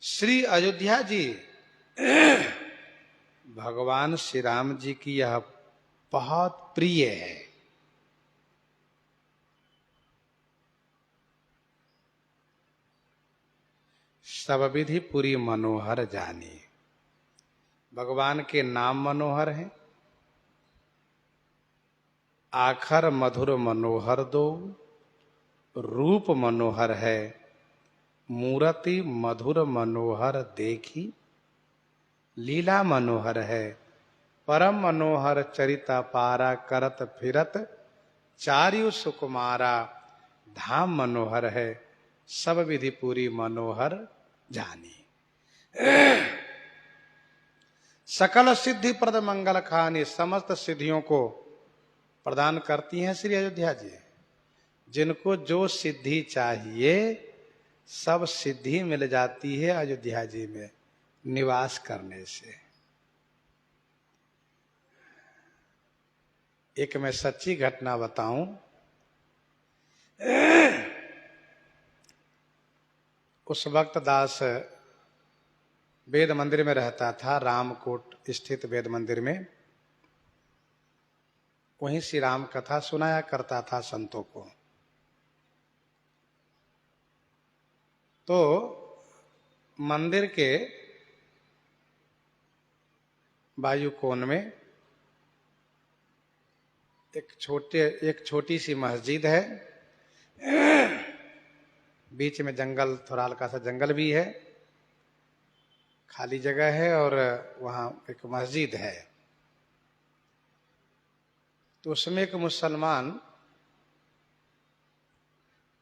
श्री अयोध्या जी भगवान श्री राम जी की यह बहुत प्रिय है। सब विधि पूरी मनोहर जानी। भगवान के नाम मनोहर हैं। आखर मधुर मनोहर दो, रूप मनोहर है, मूर्ति मधुर मनोहर देखी, लीला मनोहर है, परम मनोहर चरिता पारा, करत फिरत चार्यु सुकुमारा, धाम मनोहर है, सब विधि पूरी मनोहर जानी। सकल सिद्धि प्रद मंगल खानी, समस्त सिद्धियों को प्रदान करती हैं श्री अयोध्या जी। जिनको जो सिद्धि चाहिए सब सिद्धि मिल जाती है अयोध्या जी में निवास करने से। एक मैं सच्ची घटना बताऊं। उस वक्त दास वेद मंदिर में रहता था, रामकोट स्थित वेद मंदिर में। वहीं श्री राम कथा सुनाया करता था संतों को। तो मंदिर के वायु कोण में एक छोटी सी मस्जिद है। बीच में जंगल, थोड़ा हल्का सा जंगल भी है, खाली जगह है और वहां एक मस्जिद है। तो उसमें एक मुसलमान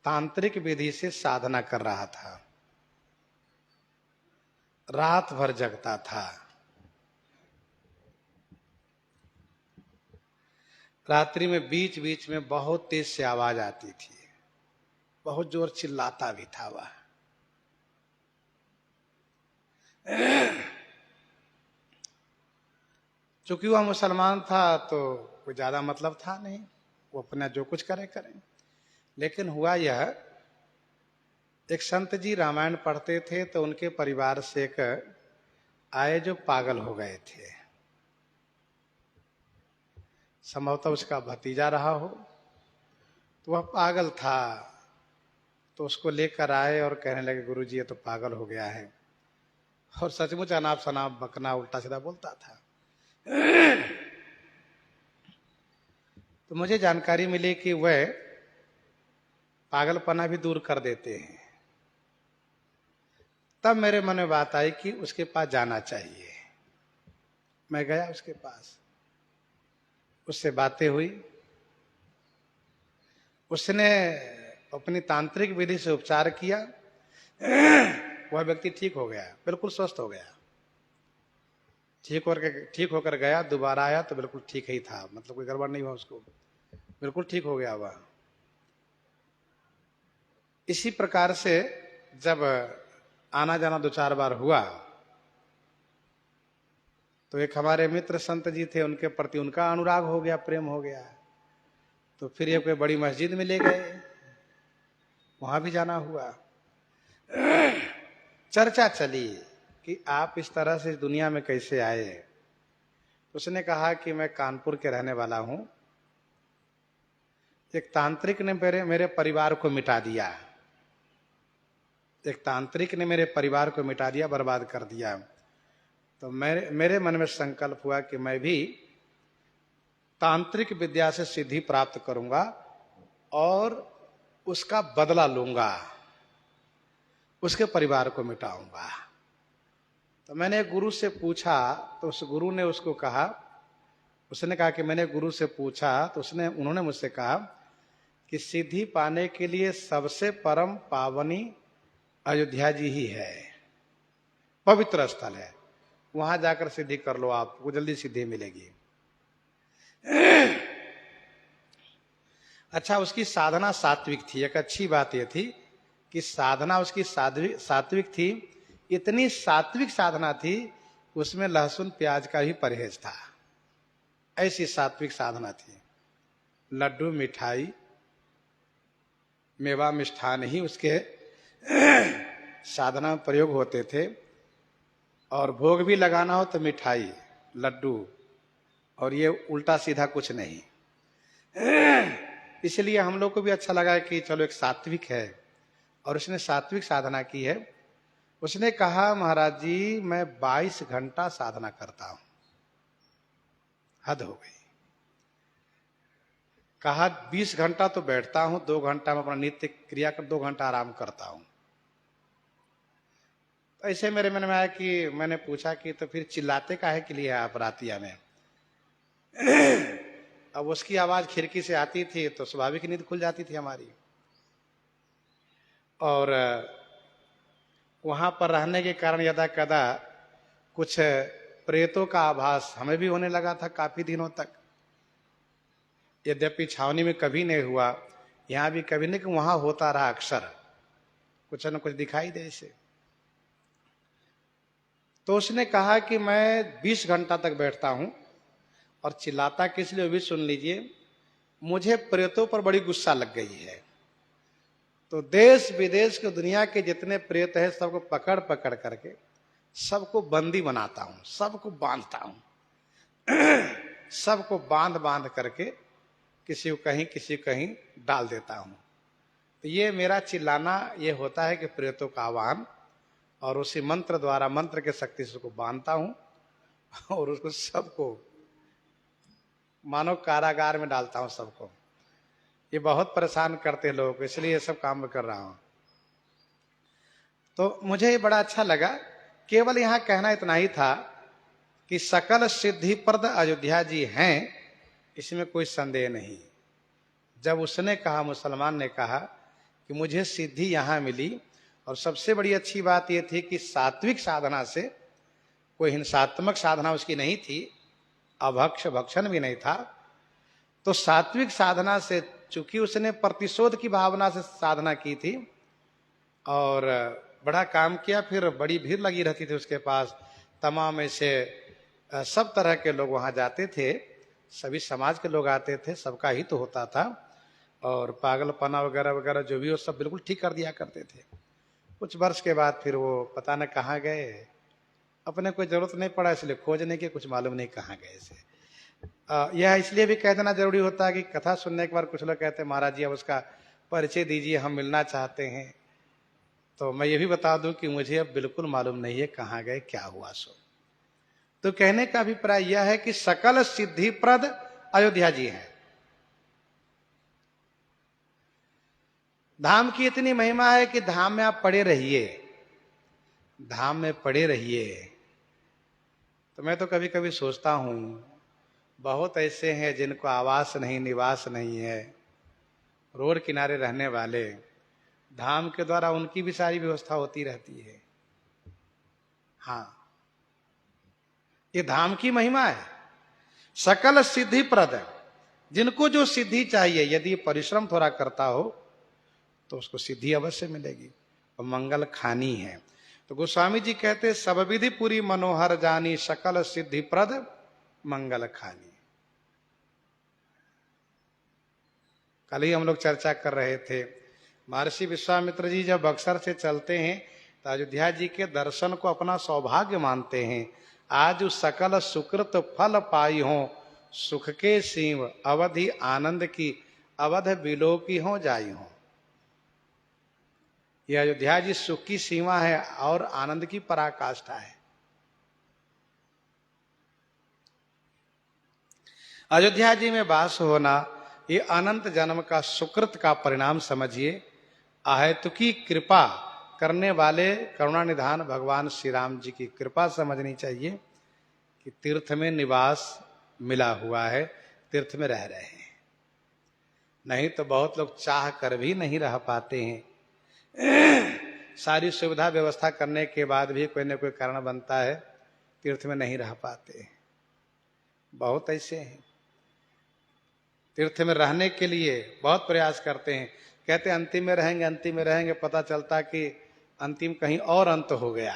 तांत्रिक विधि से साधना कर रहा था। रात भर जगता था। रात्रि में बीच बीच में बहुत तेज से आवाज आती थी, बहुत जोर चिल्लाता भी था वह। चूंकि वह मुसलमान था तो कोई ज्यादा मतलब था नहीं, वो अपना जो कुछ करे करें। लेकिन हुआ यह, एक संत जी रामायण पढ़ते थे तो उनके परिवार से एक आए जो पागल हो गए थे। संभवतः उसका भतीजा रहा हो। तो वह पागल था, तो उसको लेकर आए और कहने लगे, गुरुजी ये तो पागल हो गया है। और सचमुच अनाप शनाप बकना उल्टा सीधा बोलता था। तो मुझे जानकारी मिली कि वह पागलपना भी दूर कर देते हैं। तब मेरे मन में बात आई कि उसके पास जाना चाहिए। मैं गया उसके पास, उससे बातें हुई। उसने अपनी तांत्रिक विधि से उपचार किया। वह व्यक्ति ठीक हो गया, बिल्कुल स्वस्थ हो गया। ठीक होकर गया, दोबारा आया तो बिल्कुल ठीक ही था, मतलब कोई गड़बड़ नहीं हुआ उसको, बिल्कुल ठीक हो गया वह। इसी प्रकार से जब आना जाना 2-4 बार हुआ तो एक हमारे मित्र संत जी थे, उनके प्रति उनका अनुराग हो गया, प्रेम हो गया। तो फिर ये कोई बड़ी मस्जिद में ले गए, वहां भी जाना हुआ। चर्चा चली कि आप इस तरह से इस दुनिया में कैसे आए। उसने कहा कि मैं कानपुर के रहने वाला हूं, एक तांत्रिक ने मेरे परिवार को मिटा दिया, एक तांत्रिक ने मेरे परिवार को मिटा दिया, बर्बाद कर दिया। तो मेरे मन में संकल्प हुआ कि मैं भी तांत्रिक विद्या से सिद्धि प्राप्त करूंगा और उसका बदला लूंगा, उसके परिवार को मिटाऊंगा। तो मैंने गुरु से पूछा तो उस गुरु ने उसको कहा, उसने कहा कि मैंने गुरु से पूछा तो उन्होंने मुझसे कहा कि सिद्धि पाने के लिए सबसे परम पावनी अयोध्या जी ही है, पवित्र स्थल है, वहां जाकर सिद्धि कर लो, आपको जल्दी सिद्धि मिलेगी। अच्छा, उसकी साधना सात्विक थी। एक अच्छी बात यह थी कि साधना उसकी सात्विक थी। इतनी सात्विक साधना थी, उसमें लहसुन प्याज का भी परहेज था। ऐसी सात्विक साधना थी। लड्डू मिठाई मेवा मिष्ठान ही उसके साधना में प्रयोग होते थे। और भोग भी लगाना हो तो मिठाई लड्डू, और ये उल्टा सीधा कुछ नहीं। इसलिए हम लोग को भी अच्छा लगा कि चलो एक सात्विक है और उसने सात्विक साधना की है। उसने कहा, महाराज जी मैं 22 घंटा साधना करता हूं। हद हो गई। कहा 20 घंटा तो बैठता हूं, 2 घंटा में अपना नित्य क्रिया कर, 2 घंटा आराम करता हूं। तो ऐसे मेरे मन में आया कि मैंने पूछा कि तो फिर चिल्लाते काहे के लिए आप रातिया में? अब उसकी आवाज खिड़की से आती थी तो स्वाभाविक नींद खुल जाती थी हमारी। और वहां पर रहने के कारण यदा कदा कुछ प्रेतों का आभास हमें भी होने लगा था काफी दिनों तक। यद्यपि छावनी में कभी नहीं हुआ, यहां भी कभी नहीं, कि वहां होता रहा अक्सर, कुछ न कुछ दिखाई दे इसे। तो उसने कहा कि मैं 20 घंटा तक बैठता हूं। और चिल्लाता किस लिए भी सुन लीजिए, मुझे प्रेतों पर बड़ी गुस्सा लग गई है। तो देश विदेश के दुनिया के जितने प्रेत हैं सबको पकड़ पकड़ करके सबको बंदी बनाता हूं, सबको बांधता हूं। सबको बांध बांध करके किसी को कहीं डाल देता हूं। तो ये मेरा चिल्लाना ये होता है कि प्रेतों का आह्वान, और उसी मंत्र द्वारा, मंत्र के शक्ति से उसको बांधता हूं और उसको सबको मानव कारागार में डालता हूं सबको। ये बहुत परेशान करते हैं लोगों को, इसलिए ये सब काम मैं कर रहा हूं। तो मुझे ये बड़ा अच्छा लगा। केवल यहां कहना इतना ही था कि सकल सिद्धिप्रद अयोध्या जी हैं, इसमें कोई संदेह नहीं। जब उसने कहा, मुसलमान ने कहा कि मुझे सिद्धि यहां मिली, और सबसे बड़ी अच्छी बात यह थी कि सात्विक साधना से, कोई हिंसात्मक साधना उसकी नहीं थी, अभक्ष भक्षण भी नहीं था। तो सात्विक साधना से, चूंकि उसने प्रतिशोध की भावना से साधना की थी और बड़ा काम किया, फिर बड़ी भीड़ लगी रहती थी उसके पास। तमाम ऐसे सब तरह के लोग वहां जाते थे, सभी समाज के लोग आते थे, सबका हित होता था। और पागलपना वगैरह वगैरह जो भी हो सब बिल्कुल ठीक कर दिया करते थे। कुछ वर्ष के बाद फिर वो पता न कहाँ गए, अपने कोई जरूरत नहीं पड़ा इसलिए खोजने की, कुछ मालूम नहीं कहाँ गए से। यह इसलिए भी कह देना जरूरी होता है कि कथा सुनने के बाद कुछ लोग कहते हैं, महाराज जी अब उसका परिचय दीजिए, हम मिलना चाहते हैं। तो मैं ये भी बता दूं कि मुझे अब बिल्कुल मालूम नहीं है कहाँ गए, क्या हुआ सो। तो कहने का अभिप्राय यह है कि सकल सिद्धिप्रद अयोध्या जी हैं। धाम की इतनी महिमा है कि धाम में आप पड़े रहिए, धाम में पड़े रहिए। तो मैं तो कभी कभी सोचता हूं, बहुत ऐसे हैं जिनको आवास नहीं, निवास नहीं है, रोड किनारे रहने वाले, धाम के द्वारा उनकी भी सारी व्यवस्था होती रहती है। हाँ, ये धाम की महिमा है। सकल सिद्धि प्रद, जिनको जो सिद्धि चाहिए, यदि परिश्रम थोड़ा करता हो तो उसको सिद्धि अवश्य मिलेगी, और मंगल खानी है। तो गोस्वामी जी कहते, सब विधि पूरी मनोहर जानी, सकल सिद्धि प्रद मंगल खानी। कल ही हम लोग चर्चा कर रहे थे, महर्षि विश्वामित्र जी जब बक्सर से चलते हैं तो अयोध्या जी के दर्शन को अपना सौभाग्य मानते हैं। आज सकल सुकृत फल पाई हो, सुख के सीम अवधि आनंद की, अवध बिलो की हो जाई हो। यह अयोध्या जी सुख की सीमा है और आनंद की पराकाष्ठा है। अयोध्या जी में वास होना ये अनंत जन्म का सुकृत का परिणाम समझिए। अहेतुकी कृपा करने वाले करुणानिधान भगवान श्री राम जी की कृपा समझनी चाहिए कि तीर्थ में निवास मिला हुआ है, तीर्थ में रह रहे हैं। नहीं तो बहुत लोग चाह कर भी नहीं रह पाते हैं। सारी सुविधा व्यवस्था करने के बाद भी कोई न कोई कारण बनता है, तीर्थ में नहीं रह पाते। बहुत ऐसे हैं, तीर्थ में रहने के लिए बहुत प्रयास करते हैं, कहते अंतिम में रहेंगे, अंतिम में रहेंगे, पता चलता कि अंतिम कहीं और अंत हो गया।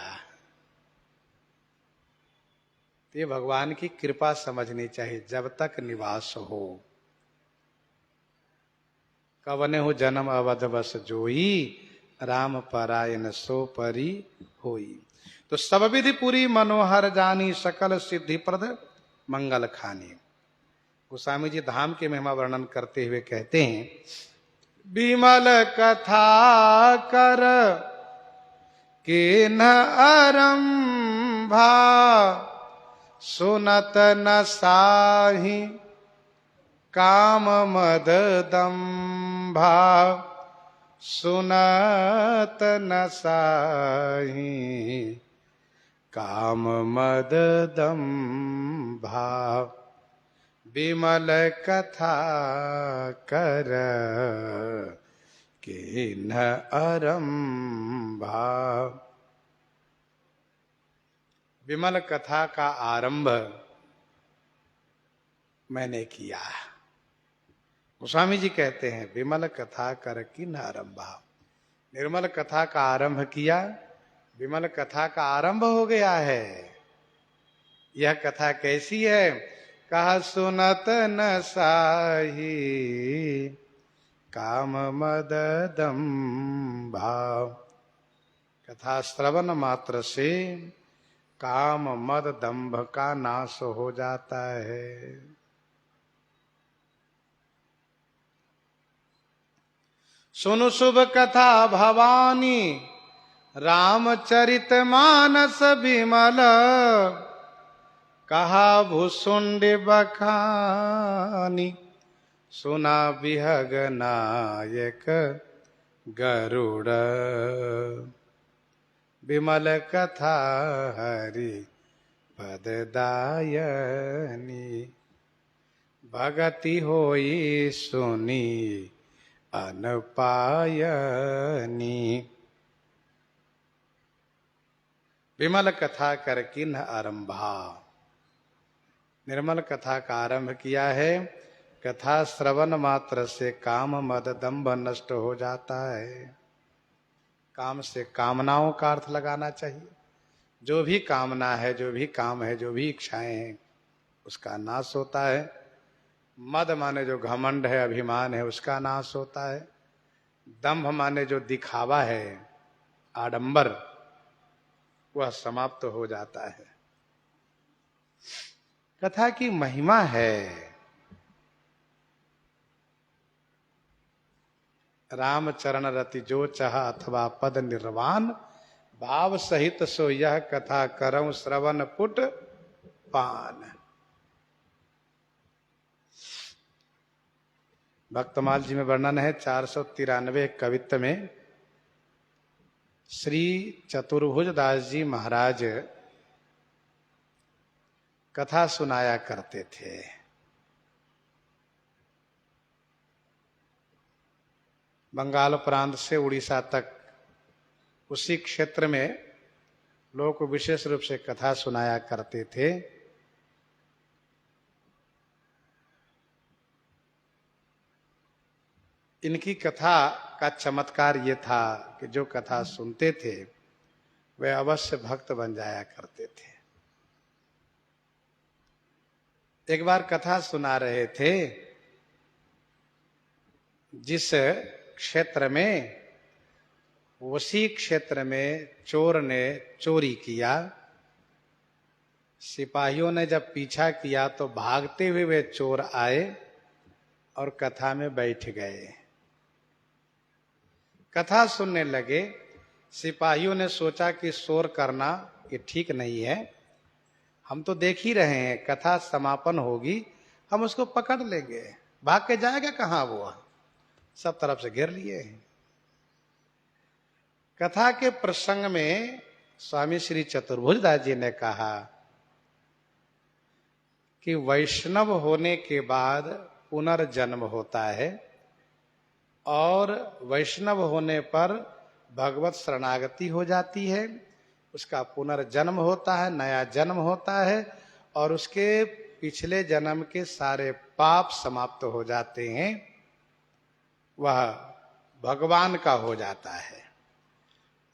तो ये भगवान की कृपा समझनी चाहिए, जब तक निवास हो। कवने हो जन्म अवध बस जोई, राम परायण सो परी होई। तो सब विधि पूरी मनोहर जानी, सकल सिद्धि प्रद मंगल खानी। गोस्वामी जी धाम के महिमा वर्णन करते हुए कहते हैं, विमल कथा कर के न आरंभा, सुनत न साही काम मद दंभा, सुनत न साही काम मद दंभा। विमल कथा कर के न आरंभा। विमल कथा का आरंभ मैंने किया। गोस्वामी जी कहते हैं, विमल कथा कर की न आरंभा, निर्मल कथा का आरंभ किया, विमल कथा का आरंभ हो गया है। यह कथा कैसी है? कहा सुनत न साही काम मद दंभा। कथा श्रवण मात्र से काम मद दंभ का नाश हो जाता है। सुनु शुभ कथा भवानी, रामचरित मानस विमल, कहा भूसुंड बखानी, सुना विहग नायक गरुड़। विमल कथा हरि पददायनी, भगति होई सुनी अनपायनी। विमल कथा कर किन्ह आरंभा, निर्मल कथा का आरंभ किया है। कथा श्रवण मात्र से काम मद दंभ नष्ट हो जाता है। काम से कामनाओं का अर्थ लगाना चाहिए। जो भी कामना है, जो भी काम है, जो भी इच्छाएं हैं, उसका नाश होता है। मद माने जो घमंड है, अभिमान है, उसका नाश होता है। दंभ माने जो दिखावा है, आडंबर, वह समाप्त हो जाता है। कथा की महिमा है। राम चरण रति जो चाह अथवा पद निर्वाण, भाव सहित सो यह कथा करऊं श्रवण पुट पान। भक्तमाल जी में वर्णन है 493 कवित्त में श्री चतुर्भुज दास जी महाराज कथा सुनाया करते थे। बंगाल प्रांत से उड़ीसा तक उसी क्षेत्र में लोग को विशेष रूप से कथा सुनाया करते थे। इनकी कथा का चमत्कार ये था कि जो कथा सुनते थे वे अवश्य भक्त बन जाया करते थे। एक बार कथा सुना रहे थे, जिस क्षेत्र में उसी क्षेत्र में चोर ने चोरी किया, सिपाहियों ने जब पीछा किया तो भागते हुए वे चोर आए और कथा में बैठ गए। कथा सुनने लगे। सिपाहियों ने सोचा कि शोर करना ये ठीक नहीं है, हम तो देख ही रहे हैं, कथा समापन होगी हम उसको पकड़ लेंगे, भाग के जाएगा कहां वो। सब तरफ से घेर लिए हैं। कथा के प्रसंग में स्वामी श्री चतुर्भुज दास जी ने कहा कि वैष्णव होने के बाद पुनर्जन्म होता है और वैष्णव होने पर भगवत शरणागति हो जाती है, उसका पुनर्जन्म होता है, नया जन्म होता है और उसके पिछले जन्म के सारे पाप समाप्त हो जाते हैं, वह भगवान का हो जाता है।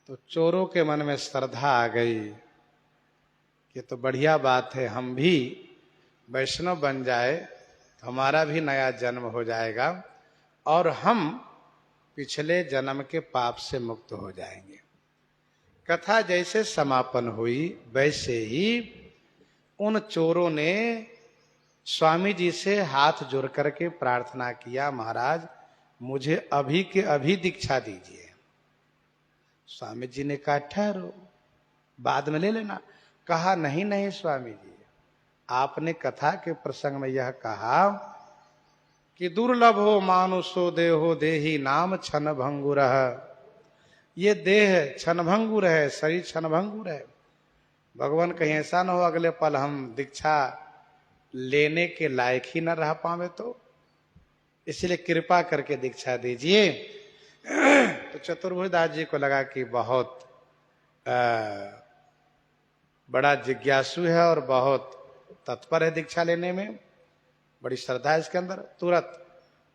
तो चोरों के मन में श्रद्धा आ गई कि तो बढ़िया बात है, हम भी वैष्णव बन जाए तो हमारा भी नया जन्म हो जाएगा और हम पिछले जन्म के पाप से मुक्त हो जाएंगे। कथा जैसे समापन हुई वैसे ही उन चोरों ने स्वामी जी से हाथ जोड़ करके प्रार्थना किया, महाराज मुझे अभी के अभी दीक्षा दीजिए। स्वामी जी ने कहा ठहरो, बाद में ले लेना। कहा नहीं नहीं स्वामी जी, आपने कथा के प्रसंग में यह कहा कि दुर्लभ हो मानुषो देहो देही नाम छन भंगुर। ये देह क्षणभंगुर है, शरीर क्षणभंगुर है। भगवान कहीं ऐसा न हो अगले पल हम दीक्षा लेने के लायक ही न रह पावे, तो इसलिए कृपा करके दीक्षा दीजिए। तो चतुर्भुज दास जी को लगा कि बहुत बड़ा जिज्ञासु है और बहुत तत्पर है दीक्षा लेने में, बड़ी श्रद्धा है इसके अंदर। तुरंत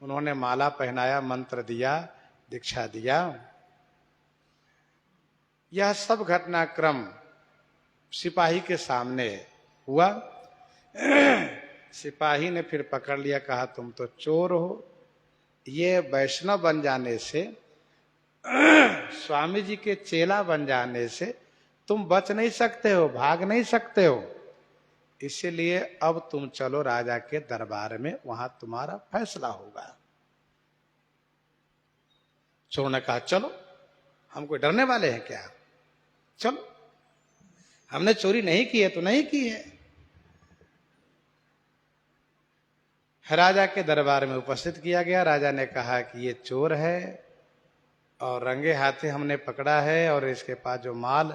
उन्होंने माला पहनाया, मंत्र दिया, दीक्षा दिया। यह सब घटनाक्रम सिपाही के सामने हुआ। सिपाही ने फिर पकड़ लिया, कहा तुम तो चोर हो, ये वैष्णव बन जाने से, स्वामी जी के चेला बन जाने से तुम बच नहीं सकते हो, भाग नहीं सकते हो, इसलिए अब तुम चलो राजा के दरबार में, वहां तुम्हारा फैसला होगा। चोर ने कहा चलो, हम कोई डरने वाले हैं क्या, चलो, हमने चोरी नहीं की है तो नहीं की है। राजा के दरबार में उपस्थित किया गया। राजा ने कहा कि ये चोर है और रंगे हाथे हमने पकड़ा है और इसके पास जो माल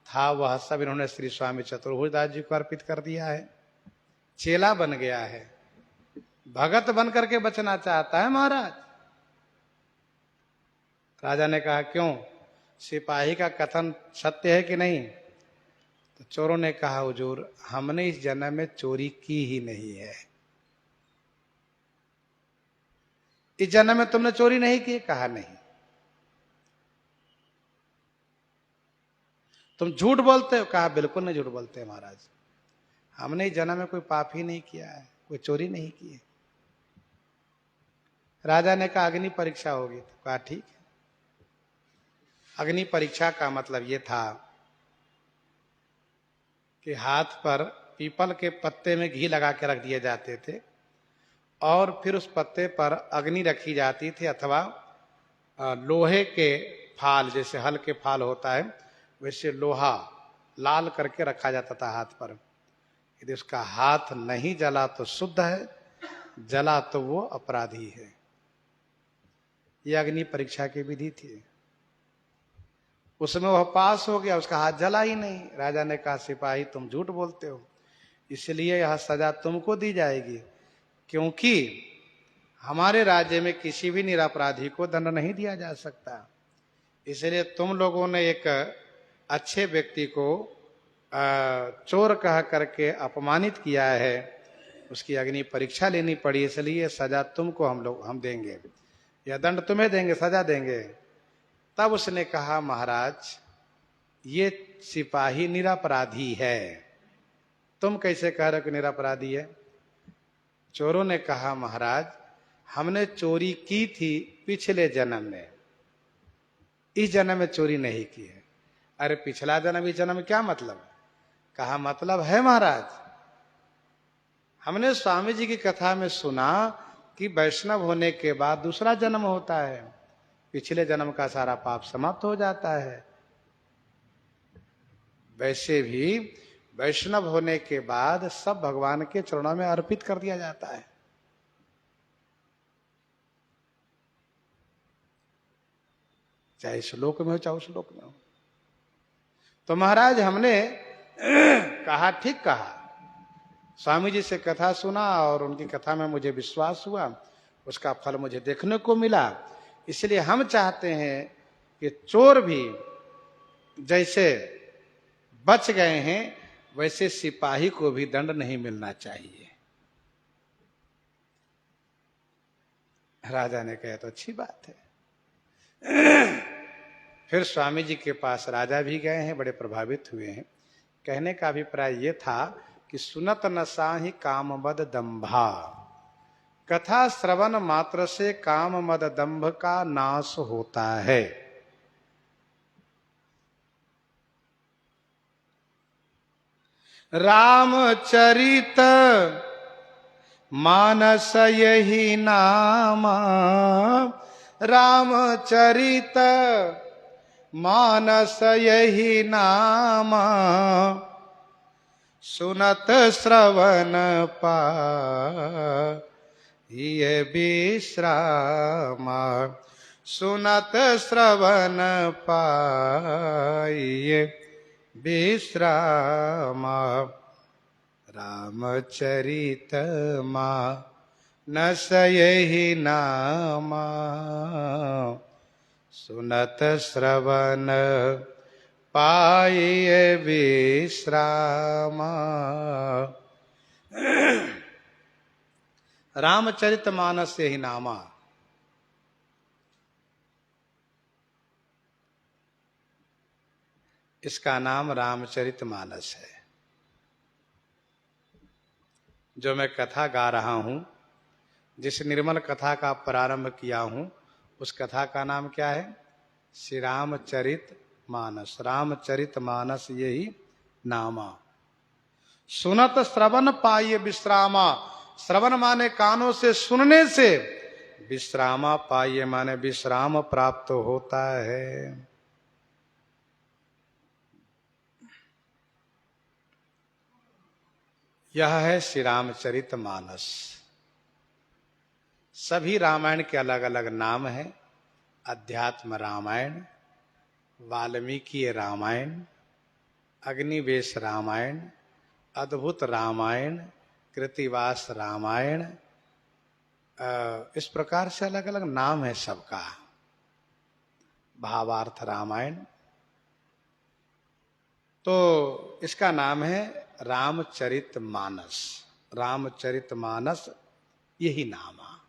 था वह सब इन्होंने श्री स्वामी चतुर्भुज दास जी को अर्पित कर दिया है। चेला बन गया है, भगत बन करके बचना चाहता है महाराज। राजा ने कहा क्यों, सिपाही का कथन सत्य है कि नहीं? तो चोरों ने कहा हुजूर हमने इस जन्म में चोरी की ही नहीं है। इस जन्म में तुमने चोरी नहीं की? कहा नहीं। तुम झूठ बोलते हो? कहा बिल्कुल नहीं झूठ बोलते महाराज, हमने इस जन्म में कोई पाप ही नहीं किया है, कोई चोरी नहीं की है। राजा ने कहा अग्नि परीक्षा होगी। तो कहा ठीक है। अग्नि परीक्षा का मतलब यह था कि हाथ पर पीपल के पत्ते में घी लगा के रख दिए जाते थे और फिर उस पत्ते पर अग्नि रखी जाती थी, अथवा लोहे के फाल, जैसे हल के फाल होता है वैसे लोहा लाल करके रखा जाता था हाथ पर। यदि उसका हाथ नहीं जला तो शुद्ध है, जला तो वो अपराधी है। ये अग्नि परीक्षा की विधि थी। उसमें वह पास हो गया, उसका हाथ जला ही नहीं। राजा ने कहा सिपाही तुम झूठ बोलते हो, इसलिए यह सजा तुमको दी जाएगी, क्योंकि हमारे राज्य में किसी भी निरपराधी को दंड नहीं दिया जा सकता। इसलिए तुम लोगों ने एक अच्छे व्यक्ति को चोर कह करके अपमानित किया है, उसकी अग्नि परीक्षा लेनी पड़ी, इसलिए सजा तुमको हम देंगे, यह दंड तुम्हें देंगे, सजा देंगे। तब उसने कहा महाराज ये सिपाही निरपराधी है, तुम कैसे कह रहे हो कि निरपराधी है? चोरों ने कहा महाराज हमने चोरी की थी पिछले जन्म में, इस जन्म में चोरी नहीं की है। अरे पिछला जन्म इस जन्म में क्या मतलब? कहा मतलब है महाराज, हमने स्वामी जी की कथा में सुना कि वैष्णव होने के बाद दूसरा जन्म होता है, पिछले जन्म का सारा पाप समाप्त हो जाता है। वैसे भी वैष्णव होने के बाद सब भगवान के चरणों में अर्पित कर दिया जाता है। चाहे श्लोक में हो चाहे श्लोक में हो। तो महाराज हमने कहा ठीक कहा, स्वामी जी से कथा सुना और उनकी कथा में मुझे विश्वास हुआ, उसका फल मुझे देखने को मिला। इसलिए हम चाहते हैं कि चोर भी जैसे बच गए हैं वैसे सिपाही को भी दंड नहीं मिलना चाहिए। राजा ने कहा तो अच्छी बात है। फिर स्वामी जी के पास राजा भी गए हैं, बड़े प्रभावित हुए हैं। कहने का अभिप्राय ये था कि सुनत न साहि काम मद दंभा, कथा श्रवण मात्र से काम मद दंभ का नाश होता है। रामचरित मानस यही नाम, रामचरित मानस यही नाम, सुनत श्रवण पाइये विश्राम, सुनत श्रवण पाइये विश्राम, रामचरित मानस यही नाम, सुनत श्रवण पाइये विश्राम। रामचरित मानस यही नामा, इसका नाम रामचरित मानस है। जो मैं कथा गा रहा हूं, जिस निर्मल कथा का प्रारंभ किया हूं, उस कथा का नाम क्या है? श्री रामचरित मानस। रामचरित मानस यही नामा, सुनत श्रवण पाइये विश्रामा। श्रवण माने कानों से सुनने से, विश्रामा पाइये माने विश्राम प्राप्त होता है। यह है श्री रामचरित मानस। सभी रामायण के अलग अलग नाम हैं। अध्यात्म रामायण, वाल्मीकि रामायण, अग्निवेश रामायण, अद्भुत रामायण, कृतिवास रामायण, इस प्रकार से अलग अलग नाम है सबका। भावार्थ रामायण। तो इसका नाम है रामचरित मानस। रामचरित मानस यही नाम है,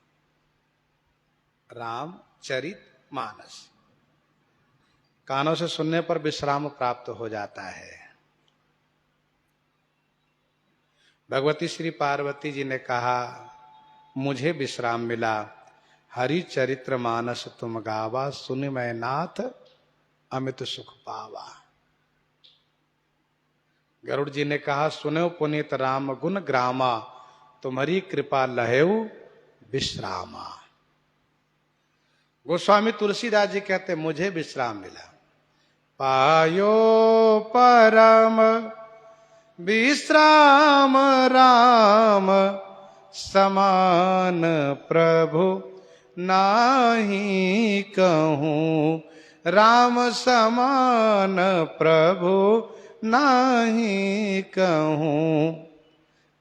रामचरित मानस। कानों से सुनने पर विश्राम प्राप्त हो जाता है। भगवती श्री पार्वती जी ने कहा मुझे विश्राम मिला, हरि चरित्र मानस तुम गावा, सुन मैं नाथ अमित सुख पावा। गरुड़ जी ने कहा सुनो पुनीत राम गुण ग्रामा, तुम्हारी कृपा लहेऊ विश्रामा। गोस्वामी तुलसीदास जी कहते मुझे विश्राम मिला, पायो परम विश्राम राम समान प्रभु नाही कहूँ, राम समान प्रभु नाही कहूँ।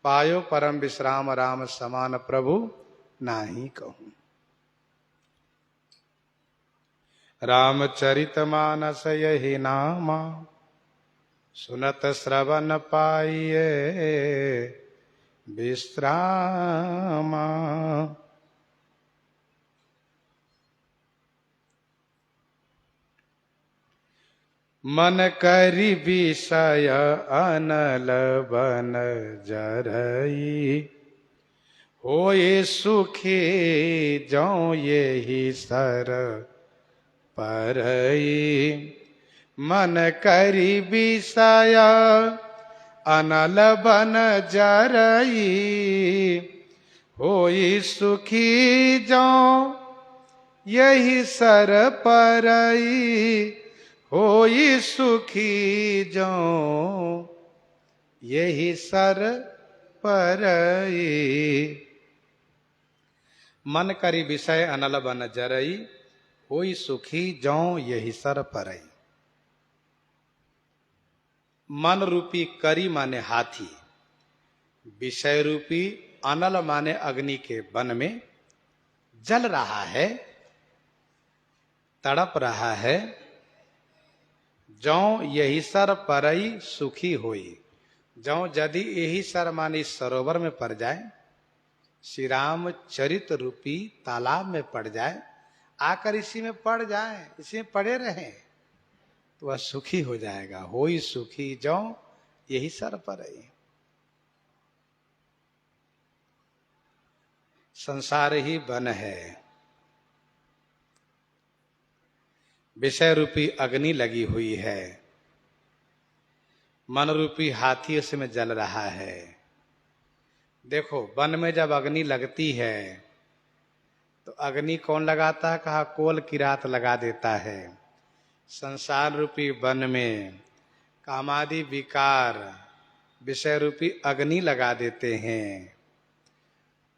पायो परम विश्राम राम समान प्रभु नाही कहूँ। रामचरित मानस यही नामा, सुनत श्रवण पाइए विश्रामा। मन करि विषय अनल बन जरई, होए सुखी जौ येहि सर परई। मन करि विषय अनल बन जरई, होई सुखी जौ यही सर परई। होई सुखी जौ यही सर परई। मन करी विषय अनल बन जरई, होई सुखी जौ यही सर परई। मन रूपी करी माने हाथी, विषय रूपी अनल माने अग्नि के वन में जल रहा है, तड़प रहा है। जौ यही सर परई सुखी होई। जौ यदि यही सर माने सरोवर में पड़ जाए, श्री राम चरित रूपी तालाब में पड़ जाए, आकर इसी में पड़ जाए, इसी में पड़े रहें, तो वह सुखी हो जाएगा। होई सुखी जौ यही सर परई। संसार ही वन है, विषय रूपी अग्नि लगी हुई है, मन रूपी हाथी उसमें जल रहा है। देखो, वन में जब अग्नि लगती है तो अग्नि कौन लगाता है? कहा कोल किरात लगा देता है। संसार रूपी वन में कामादि विकार विषय रूपी अग्नि लगा देते हैं,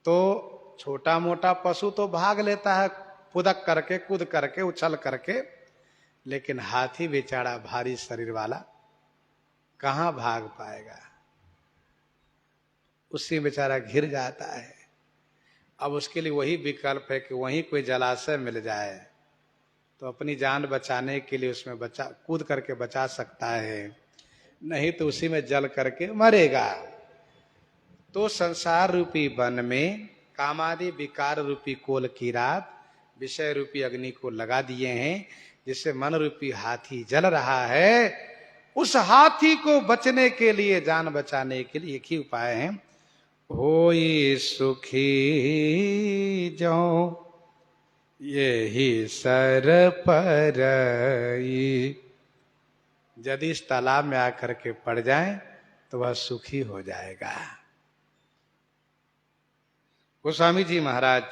तो छोटा मोटा पशु तो भाग लेता है, पुदक करके, कूद करके, उछल करके, लेकिन हाथी बेचारा भारी शरीर वाला कहां भाग पाएगा? उसी बेचारा घिर जाता है। अब उसके लिए वही विकल्प है कि वहीं कोई जलाशय मिल जाए तो अपनी जान बचाने के लिए उसमें कूद करके बचा सकता है, नहीं तो उसी में जल करके मरेगा। तो संसार रूपी वन में कामादि विकार रूपी कोल की रात विषय रूपी अग्नि को लगा दिए हैं, जिससे मन रूपी हाथी जल रहा है। उस हाथी को बचने के लिए, जान बचाने के लिए एक ही उपाय है, होई सुखी जौ यही सर परई। यदि इस तालाब में आकर के पड़ जाए तो वह सुखी हो जाएगा। गोस्वामी जी महाराज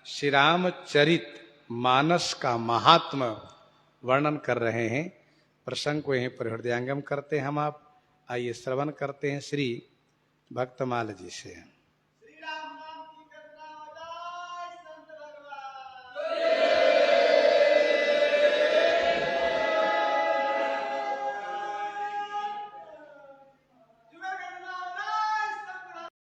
श्री रामचरित मानस का महात्म वर्णन कर रहे हैं। प्रसंग को यहीं पर हृदयंगम करते हैं हम आप। आइए श्रवण करते हैं श्री भक्तमाल जी से।